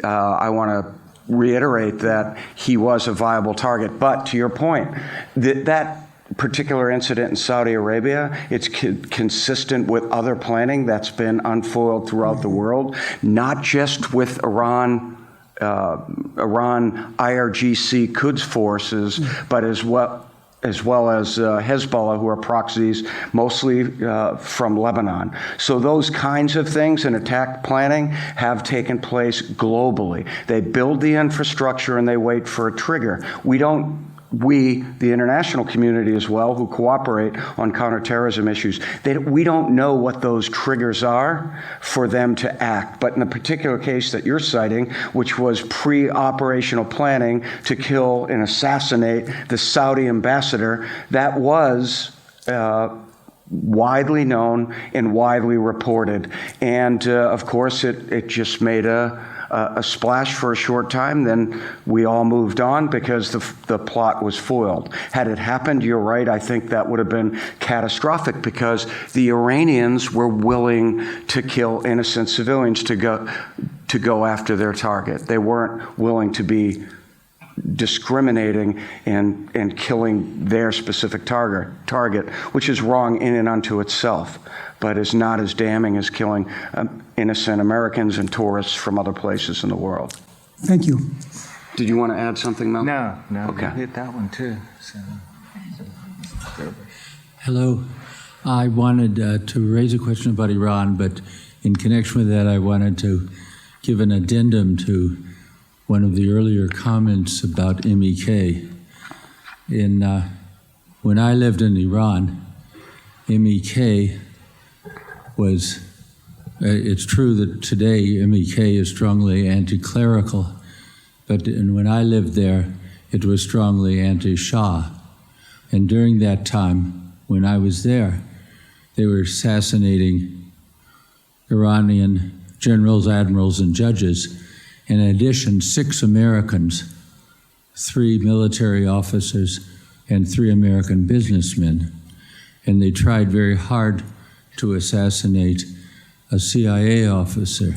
I want to reiterate that he was a viable target. But to your point, that particular incident in Saudi Arabia, it's consistent with other planning that's been unfoiled throughout the world, not just with Iran IRGC Quds forces, but as well as Hezbollah, who are proxies mostly from Lebanon. So those kinds of things in attack planning have taken place globally. They build the infrastructure and they wait for a trigger. We, the international community as well, who cooperate on counterterrorism issues, we don't know what those triggers are for them to act. But in the particular case that you're citing, which was pre-operational planning to kill and assassinate the Saudi ambassador, that was widely known and widely reported. And of course, it just made a splash for a short time, then we all moved on because the plot was foiled. Had it happened, you're right, I think that would have been catastrophic because the Iranians were willing to kill innocent civilians to go after their target. They weren't willing to be discriminating and killing their specific target, which is wrong in and unto itself, but is not as damning as killing innocent Americans and tourists from other places in the world. Thank you. Did you want to add something, Mel? No, Okay. you hit that one too. So. Hello. I wanted to raise a question about Iran, but in connection with that, I wanted to give an addendum to one of the earlier comments about MEK. When I lived in Iran, MEK was, it's true that today MEK is strongly anti-clerical, but when I lived there, it was strongly anti-Shah. And during that time, when I was there, they were assassinating Iranian generals, admirals, and judges. In addition, 6 Americans, 3 military officers, and 3 American businessmen. And they tried very hard to assassinate a CIA officer.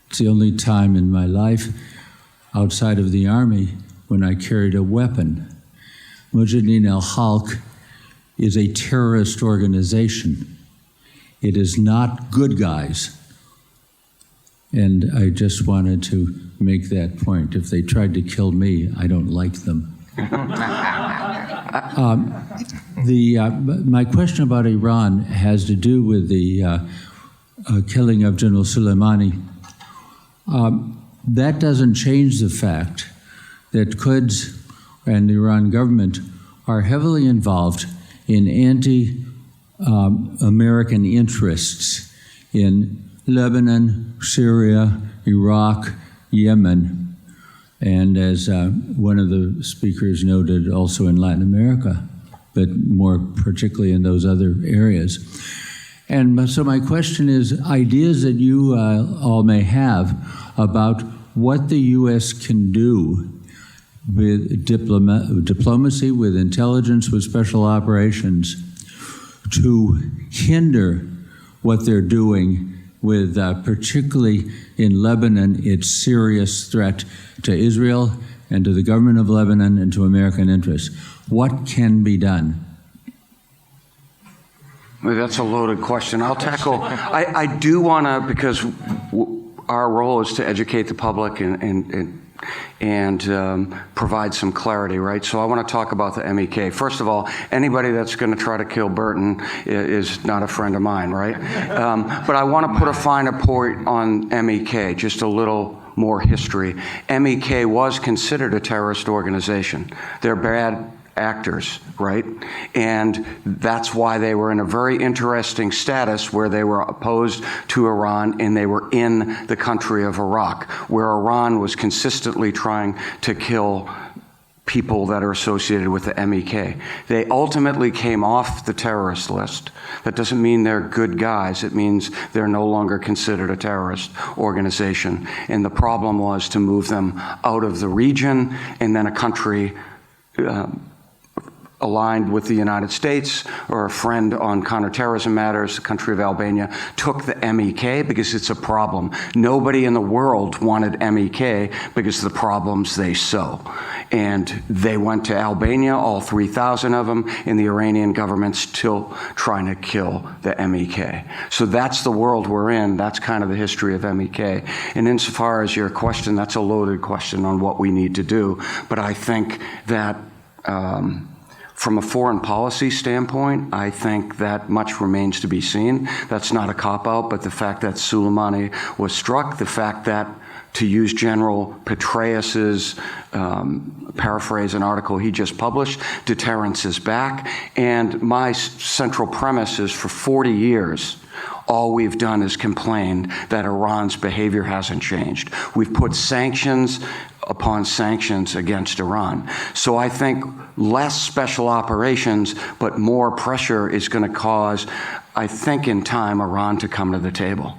It's the only time in my life outside of the Army when I carried a weapon. Mujahideen al-Khalq is a terrorist organization. It is not good guys. And I just wanted to make that point. If they tried to kill me, I don't like them. My question about Iran has to do with the killing of General Soleimani. That doesn't change the fact that Quds and the Iran government are heavily involved in anti-American interests in Lebanon, Syria, Iraq, Yemen, and as one of the speakers noted, also in Latin America, but more particularly in those other areas. And so my question is, ideas that you all may have about what the U.S. can do with diplomacy, with intelligence, with special operations, to hinder what they're doing with, particularly in Lebanon, its serious threat to Israel and to the government of Lebanon and to American interests. What can be done? Well, that's a loaded question. I'll tackle. I do want to, because our role is to educate the public and provide some clarity, right? So I want to talk about the MEK. First of all, anybody that's going to try to kill Burton is not a friend of mine, right? But I want to put a finer point on MEK, just a little more history. MEK was considered a terrorist organization. They're bad actors, right? And that's why they were in a very interesting status where they were opposed to Iran and they were in the country of Iraq, where Iran was consistently trying to kill people that are associated with the MEK. They ultimately came off the terrorist list. That doesn't mean they're good guys. It means they're no longer considered a terrorist organization. And the problem was to move them out of the region, and then a country aligned with the United States or a friend on counterterrorism matters, the country of Albania, took the MEK because it's a problem. Nobody in the world wanted MEK because of the problems they sow. And they went to Albania, all 3,000 of them, and the Iranian government's still trying to kill the MEK. So that's the world we're in. That's kind of the history of MEK. And insofar as your question, that's a loaded question on what we need to do. But I think that from a foreign policy standpoint, I think that much remains to be seen. That's not a cop-out, but the fact that Soleimani was struck, the fact that, to use General Petraeus's paraphrase an article he just published, deterrence is back. And my central premise is for 40 years, all we've done is complain that Iran's behavior hasn't changed. We've put sanctions upon sanctions against Iran. So I think less special operations, but more pressure is going to cause, I think in time, Iran to come to the table.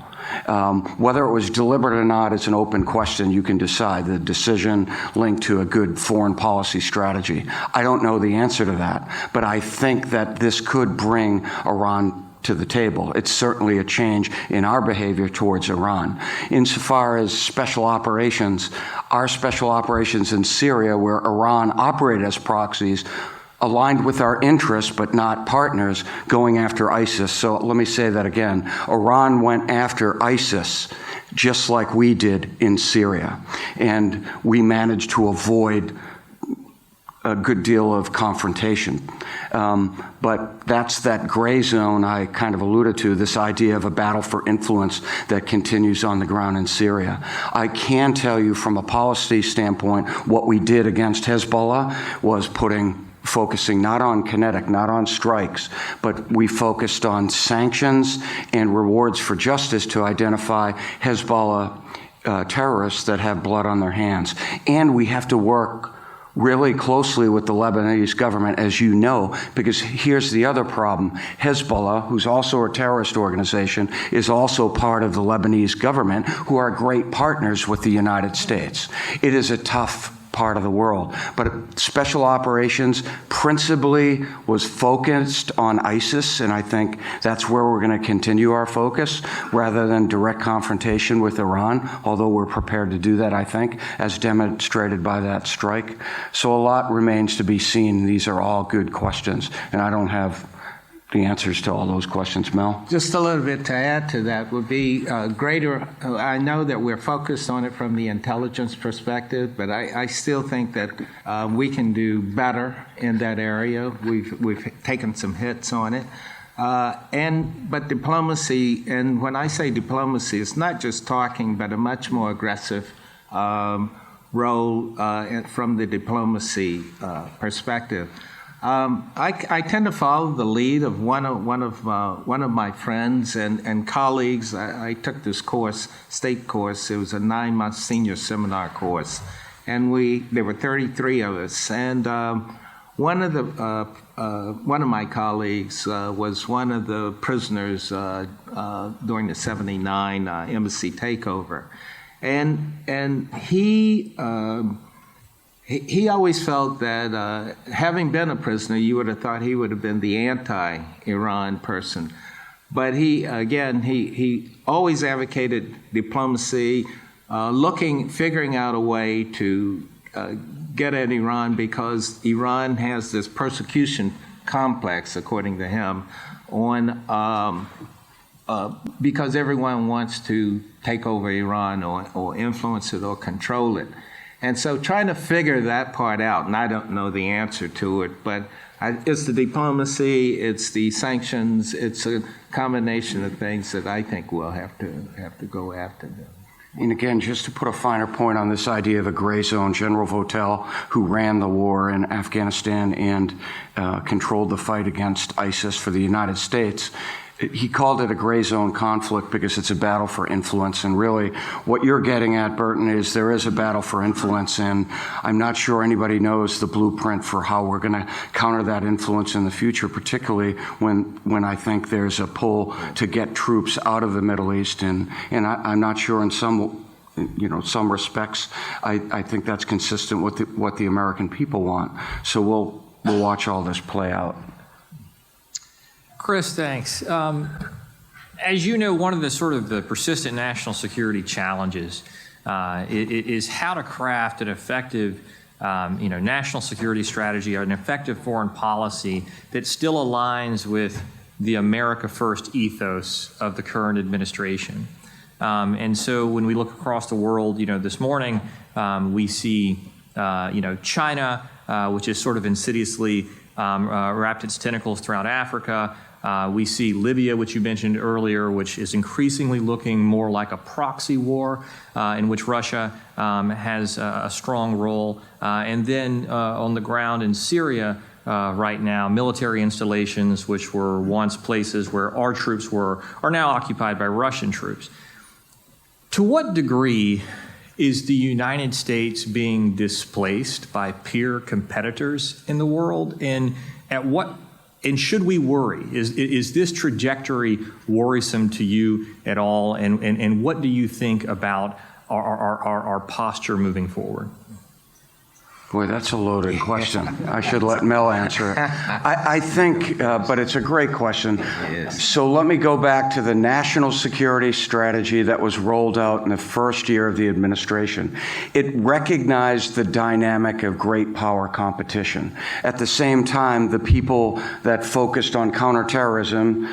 Whether it was deliberate or not is an open question. You can decide. The decision linked to a good foreign policy strategy. I don't know the answer to that, but I think that this could bring Iran to the table. It's certainly a change in our behavior towards Iran. Insofar as special operations, our special operations in Syria, where Iran operated as proxies, aligned with our interests but not partners, going after ISIS. So let me say that again. Iran went after ISIS just like we did in Syria. And we managed to avoid a good deal of confrontation. But that's that gray zone I kind of alluded to, this idea of a battle for influence that continues on the ground in Syria. I can tell you from a policy standpoint, what we did against Hezbollah was focusing not on kinetic, not on strikes, but we focused on sanctions and rewards for justice to identify Hezbollah terrorists that have blood on their hands. And we have to work really closely with the Lebanese government, as you know, because here's the other problem. Hezbollah, who's also a terrorist organization, is also part of the Lebanese government, who are great partners with the United States. It is a tough part of the world. But special operations principally was focused on ISIS, and I think that's where we're going to continue our focus rather than direct confrontation with Iran, although we're prepared to do that, I think, as demonstrated by that strike. So a lot remains to be seen. These are all good questions, and I don't have the answers to all those questions. Mel? Just a little bit to add to that would be greater. I know that we're focused on it from the intelligence perspective, but I still think that we can do better in that area. We've taken some hits on it. But diplomacy, and when I say diplomacy, it's not just talking, but a much more aggressive role from the diplomacy perspective. I tend to follow the lead of one of my friends and colleagues. I took this course, state course. It was a 9-month senior seminar course, and there were 33 of us. And one of my colleagues was one of the prisoners during the '79 embassy takeover, and he always felt that having been a prisoner, you would have thought he would have been the anti-Iran person. But he always advocated diplomacy, figuring out a way to get at Iran, because Iran has this persecution complex, according to him, because everyone wants to take over Iran or influence it or control it. And so trying to figure that part out, and I don't know the answer to it, but it's the diplomacy, it's the sanctions, it's a combination of things that I think we'll have to go after them. And again, just to put a finer point on this idea of a gray zone, General Votel, who ran the war in Afghanistan and controlled the fight against ISIS for the United States, he called it a gray zone conflict because it's a battle for influence. And really, what you're getting at, Burton, is there is a battle for influence, and I'm not sure anybody knows the blueprint for how we're going to counter that influence in the future, particularly when I think there's a pull to get troops out of the Middle East. And I'm not sure in some respects, I think that's consistent with what the American people want. So we'll watch all this play out. Chris, thanks. As you know, one of the persistent national security challenges is how to craft an effective, national security strategy, or an effective foreign policy that still aligns with the America First ethos of the current administration. And so when we look across the world, this morning we see, China, which is sort of insidiously wrapped its tentacles throughout Africa. We see Libya, which you mentioned earlier, which is increasingly looking more like a proxy war in which Russia has a strong role. And then on the ground in Syria right now, military installations, which were once places where our troops were, are now occupied by Russian troops. To what degree is the United States being displaced by peer competitors in the world? And should we worry? Is this trajectory worrisome to you at all? And what do you think about our posture moving forward? Boy, that's a loaded question. I should let Mel answer it. I think, but it's a great question. So let me go back to the national security strategy that was rolled out in the first year of the administration. It recognized the dynamic of great power competition. At the same time, the people that focused on counterterrorism,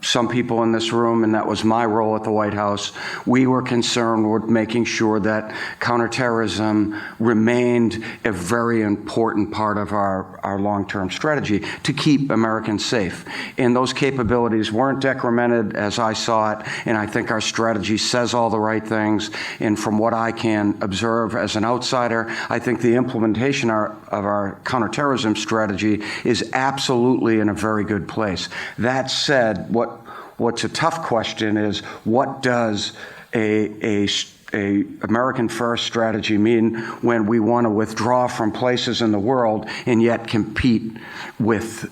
some people in this room, and that was my role at the White House, we were concerned with making sure that counterterrorism remained a very important part of our long-term strategy to keep Americans safe. And those capabilities weren't decremented as I saw it, and I think our strategy says all the right things. And from what I can observe as an outsider, I think the implementation of our counterterrorism strategy is absolutely in a very good place. That said, what's a tough question is, what does a American first strategy mean when we want to withdraw from places in the world and yet compete with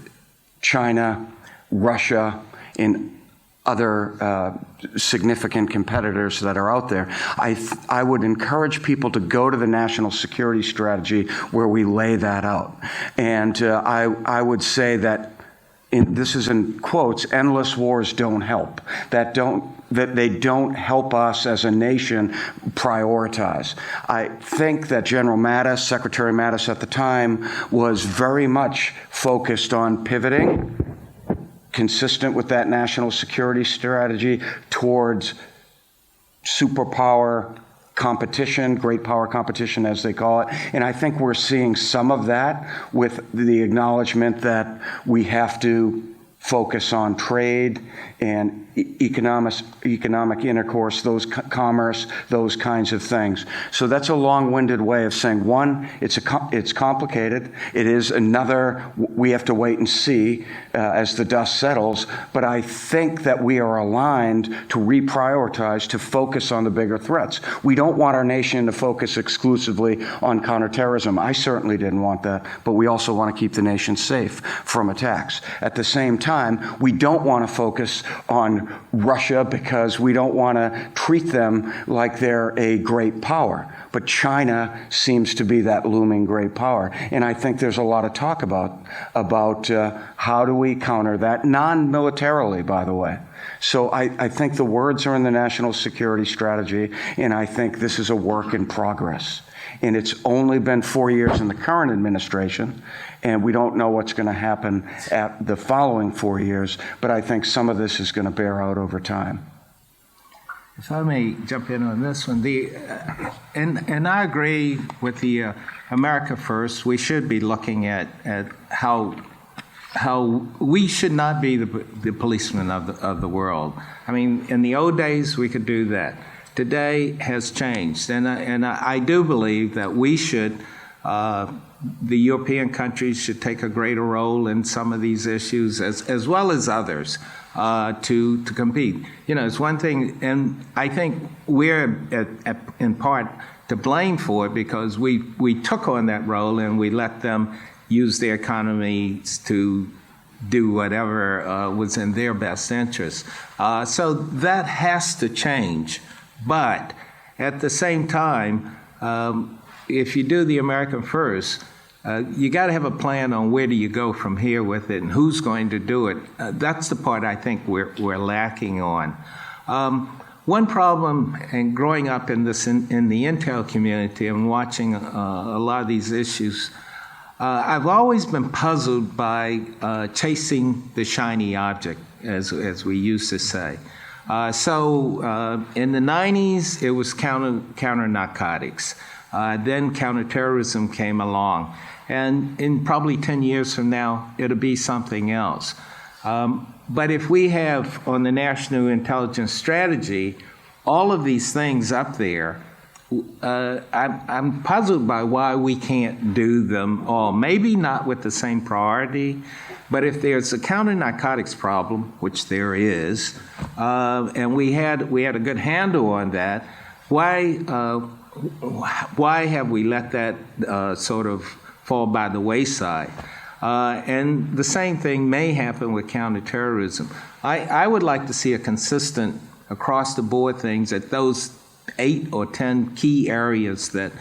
China, Russia, and other significant competitors that are out there? I would encourage people to go to the national security strategy where we lay that out. And I would say that, this is in quotes, endless wars don't help. That they don't help us as a nation prioritize. I think that General Mattis, Secretary Mattis at the time, was very much focused on pivoting, consistent with that national security strategy, towards superpower competition, great power competition, as they call it. And I think we're seeing some of that with the acknowledgement that we have to focus on trade and economic intercourse, commerce, those kinds of things. So that's a long-winded way of saying, one, it's complicated. It is another, we have to wait and see as the dust settles. But I think that we are aligned to reprioritize, to focus on the bigger threats. We don't want our nation to focus exclusively on counterterrorism. I certainly didn't want that, but we also want to keep the nation safe from attacks. At the same time, we don't want to focus on Russia because we don't want to treat them like they're a great power. But China seems to be that looming great power. And I think there's a lot of talk about how do we counter that, non-militarily, by the way. So I think the words are in the national security strategy, and I think this is a work in progress. And it's only been 4 years in the current administration, and we don't know what's going to happen at the following 4 years, but I think some of this is going to bear out over time. If I may jump in on this one, and I agree with the America First. We should be looking at how we should not be the policemen of the world. I mean, in the old days, we could do that. Today has changed, and I do believe that we should, the European countries should take a greater role in some of these issues, as well as others, to compete. You know, it's one thing, and I think we're in part to blame for it because we took on that role and we let them use their economies to do whatever was in their best interest. So that has to change. But at the same time, if you do the American First, you got to have a plan on where do you go from here with it and who's going to do it. That's the part I think we're lacking on. One problem, and growing up in the intel community and watching a lot of these issues, I've always been puzzled by chasing the shiny object, as we used to say. So in the 90s, it was Counter-Narcotics. Then Counterterrorism came along. And in probably 10 years from now, it'll be something else. But if we have, on the National Intelligence Strategy, all of these things up there, I'm puzzled by why we can't do them all. Maybe not with the same priority, but if there's a counter-narcotics problem, which there is, and we had a good handle on that, why have we let that sort of fall by the wayside? And the same thing may happen with counterterrorism. I would like to see a consistent across-the-board things at those 8 or 10 key areas that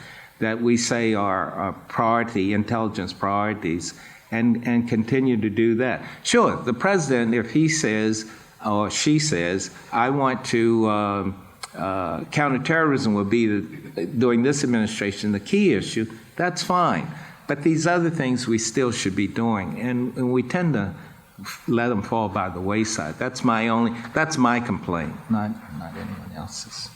we say are priority, intelligence priorities, and continue to do that. Sure, the president, if he says or she says, I want to, counterterrorism will be, during this administration, the key issue, that's fine. But these other things we still should be doing, and we tend to let them fall by the wayside. That's my complaint, not anyone else's.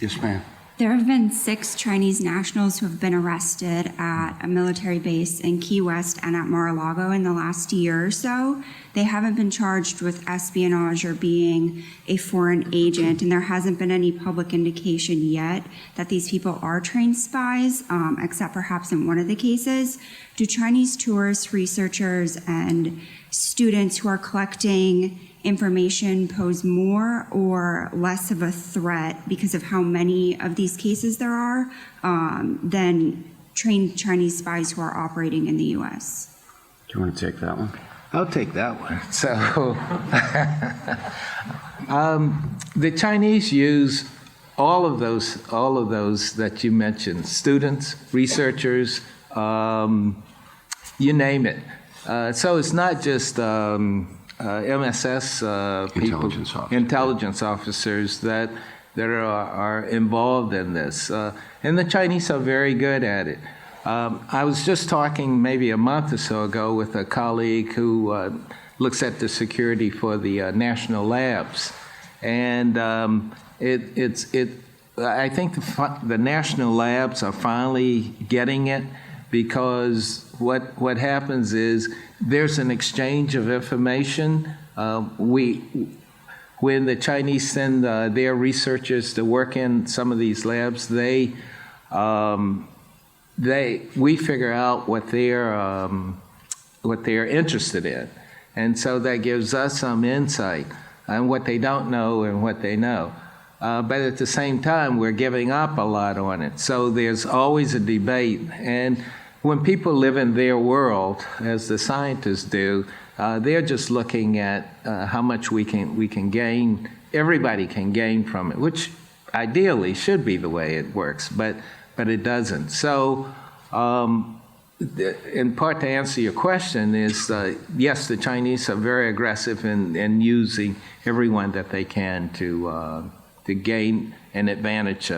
Yes, ma'am. There have been 6 Chinese nationals who have been arrested at a military base in Key West and at Mar-a-Lago in the last year or so. They haven't been charged with espionage or being a foreign agent, and there hasn't been any public indication yet that these people are trained spies, except perhaps in one of the cases. Do Chinese tourists, researchers, and students who are collecting information pose more or less of a threat because of how many of these cases there are than trained Chinese spies who are operating in the U.S.? Do you want to take that one? I'll take that one. So, the Chinese use all of those that you mentioned: students, researchers, you name it. So it's not just MSS people, intelligence officers that are involved in this, and the Chinese are very good at it. I was just talking maybe a month or so ago with a colleague who looks at the security for the national labs, and I think the national labs are finally getting it, because what happens is there's an exchange of information. When the Chinese send their researchers to work in some of these labs, we figure out what they're interested in, and so that gives us some insight on what they don't know and what they know. But at the same time, we're giving up a lot on it. So there's always a debate, and when people live in their world, as the scientists do, they're just looking at how much we can gain. Everybody can gain from it, which ideally should be the way it works, but it doesn't. So, in part, to answer your question is, yes, the Chinese are very aggressive in using everyone that they can to gain an advantage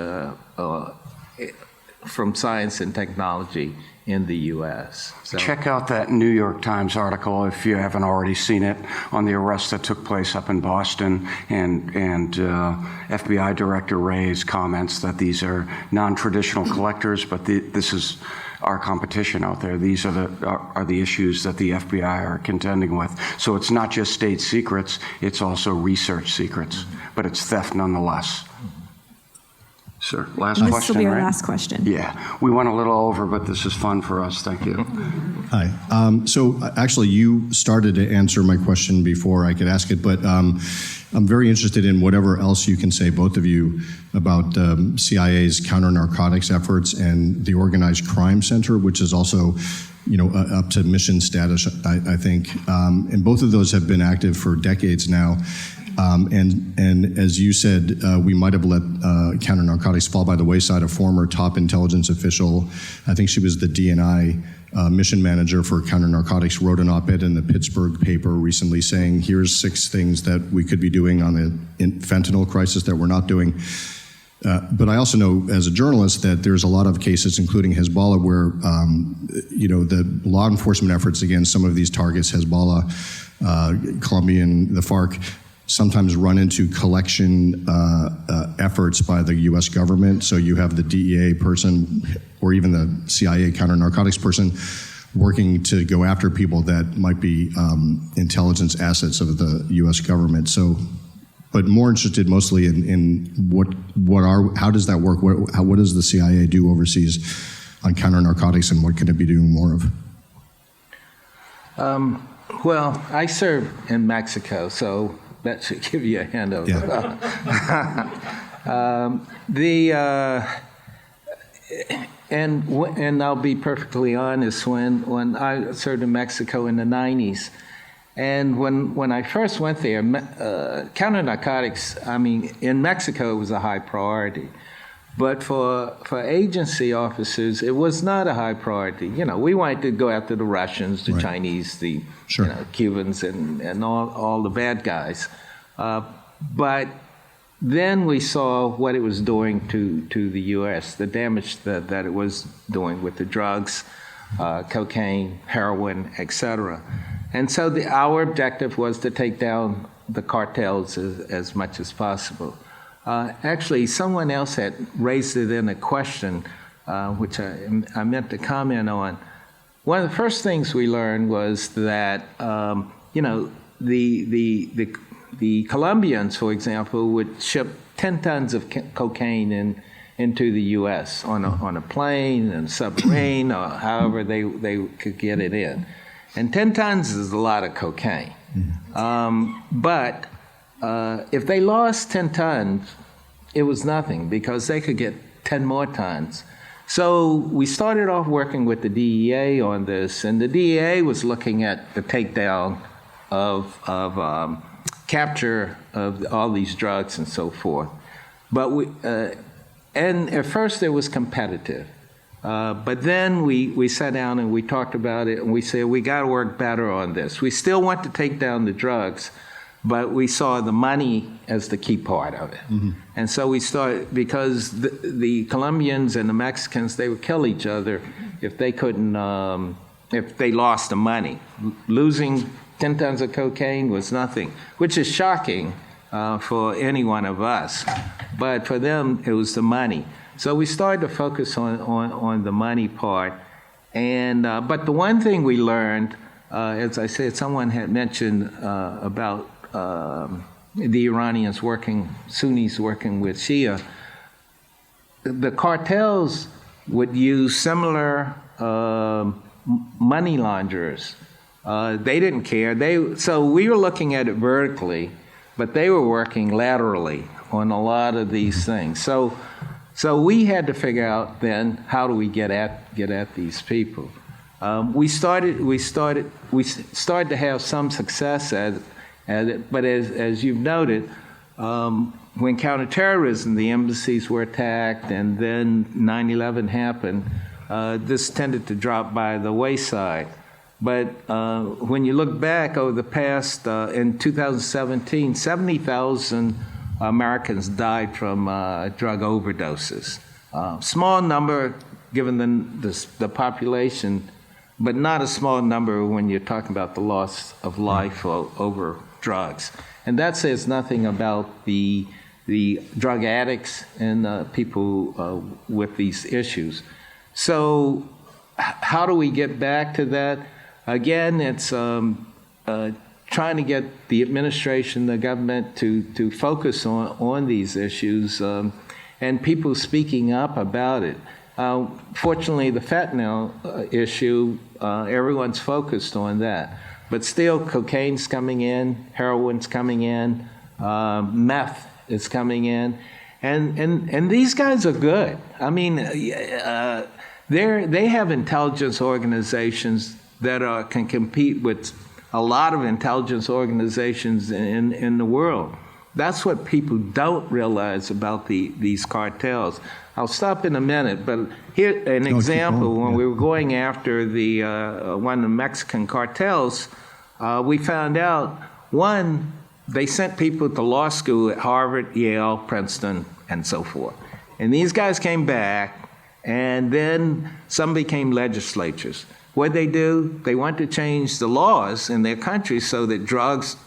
from science and technology in the U.S. So. Check out that New York Times article if you haven't already seen it, on the arrest that took place up in Boston, and FBI Director Wray's comments that these are non-traditional collectors, but this is our competition out there. These are the issues that the FBI are contending with. So it's not just state secrets, it's also research secrets, but it's theft nonetheless. Sir, last question, This will be our right? last question. Yeah, we went a little over, but this is fun for us. Thank you. Hi. So actually, you started to answer my question before I could ask it, but I'm very interested in whatever else you can say, both of you, about CIA's counter-narcotics efforts and the Organized Crime Center, which is also, up to mission status, I think. And both of those have been active for decades now. And as you said, we might have let counter-narcotics fall by the wayside. A former top intelligence official, I think she was the DNI mission manager for counter-narcotics, wrote an op-ed in the Pittsburgh paper recently saying, here's 6 things that we could be doing on the fentanyl crisis that we're not doing. But I also know as a journalist that there's a lot of cases, including Hezbollah, where the law enforcement efforts against some of these targets, Hezbollah, Colombian, the FARC, sometimes run into collection efforts by the U.S. government. So you have the DEA person or even the CIA counter-narcotics person working to go after people that might be intelligence assets of the U.S. government. So, but more interested mostly in how does that work? What does the CIA do overseas on counter-narcotics, and what can it be doing more of? Well, I served in Mexico, so that should give you a hint of and I'll be perfectly honest, when I served in Mexico in the 90s, and when I first went there, counter-narcotics, in Mexico it was a high priority. But for agency officers, it was not a high priority. We wanted to go after the Russians, the Chinese, the Cubans, and all the bad guys. But then we saw what it was doing to the U.S., the damage that it was doing with the drugs, cocaine, heroin, etc. And so our objective was to take down the cartels as much as possible. Actually, someone else had raised it in a question, which I meant to comment on. One of the first things we learned was that, the Colombians, for example, would ship 10 tons of cocaine into the U.S. on a plane and a submarine, or however they could get it in. And 10 tons is a lot of cocaine. But if they lost 10 tons, it was nothing because they could get 10 more tons. So we started off working with the DEA on this, and the DEA was looking at the takedown of capture of all these drugs and so forth. But and at first it was competitive. But then we sat down and we talked about it, and we said, we got to work better on this. We still want to take down the drugs, but we saw the money as the key part of it. And so we started, because the Colombians and the Mexicans, they would kill each other if they couldn't, if they lost the money. Losing 10 tons of cocaine was nothing, which is shocking for any one of us. But for them, it was the money. So we started to focus on the money part. And, but the one thing we learned, as I said, someone had mentioned about the Iranians working, Sunnis working with Shia. The cartels would use similar money launderers. They didn't care. So we were looking at it vertically, but they were working laterally on a lot of these things. So we had to figure out then, how do we get at these people? We started to have some success at it, but as you've noted, when counterterrorism, the embassies were attacked, and then 9/11 happened, this tended to drop by the wayside. But when you look back over the past, in 2017, 70,000 Americans died from drug overdoses. Small number given the population, but not a small number when you're talking about the loss of life over drugs. And that says nothing about the drug addicts and people with these issues. So how do we get back to that? Again, it's trying to get the administration, the government to focus on these issues and people speaking up about it. Fortunately, the fentanyl issue, everyone's focused on that. But still, cocaine's coming in, heroin's coming in, meth is coming in. And these guys are good. I mean, they have intelligence organizations that can compete with a lot of intelligence organizations in the world. That's what people don't realize about these cartels. I'll stop in a minute, but here an example. When we were going after one of the Mexican cartels, we found out, one, they sent people to law school at Harvard, Yale, Princeton, and so forth. And these guys came back, and then some became legislatures. What they do? They want to change the laws in their country so that drugs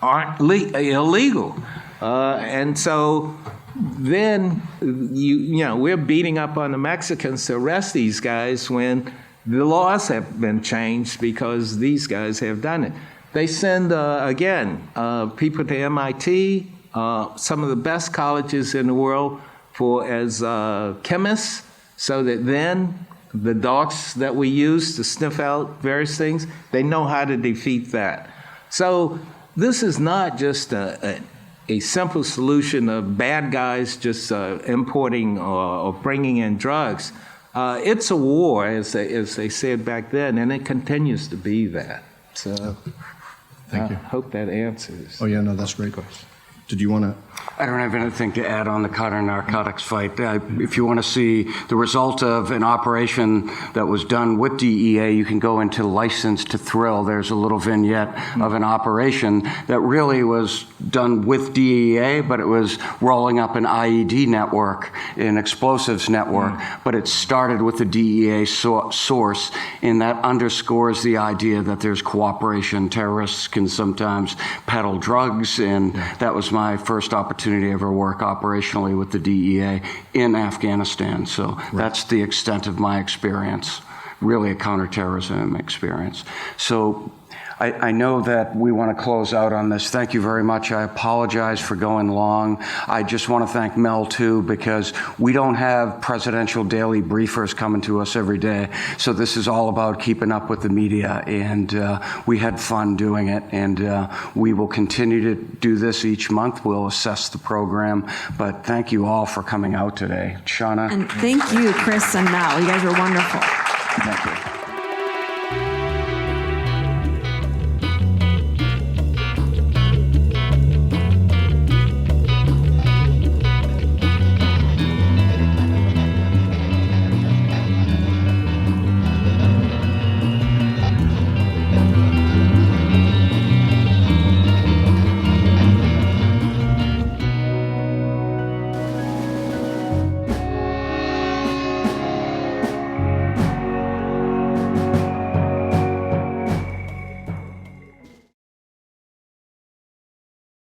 aren't illegal. And so then, you know, we're beating up on the Mexicans to arrest these guys when the laws have been changed because these guys have done it. They send, again, people to MIT, some of the best colleges in the world, as chemists, so that then the dogs that we use to sniff out various things, they know how to defeat that. So this is not just a simple solution of bad guys just importing or bringing in drugs. It's a war, as they said back then, and it continues to be that. So Thank you. I hope that answers. Oh, yeah, no, that's great. Did you want to? I don't have anything to add on the Counter-Narcotics fight. If you want to see the result of an operation that was done with DEA, you can go into License to Thrill. There's a little vignette of an operation that really was done with DEA, but it was rolling up an IED network, an explosives network, but it started with the DEA source, and that underscores the idea that there's cooperation. Terrorists can sometimes peddle drugs, and that was my first opportunity to ever work operationally with the DEA in Afghanistan. So that's the extent of my experience, really a counterterrorism experience. So I know that we want to close out on this. Thank you very much. I apologize for going long. I just want to thank Mel, too, because we don't have presidential daily briefers coming to us every day. So this is all about keeping up with the media, and we had fun doing it, and we will continue to do this each month. We'll assess the program, but thank you all for coming out today. Shauna? And thank you, Chris and Mel. You guys were wonderful. Thank you.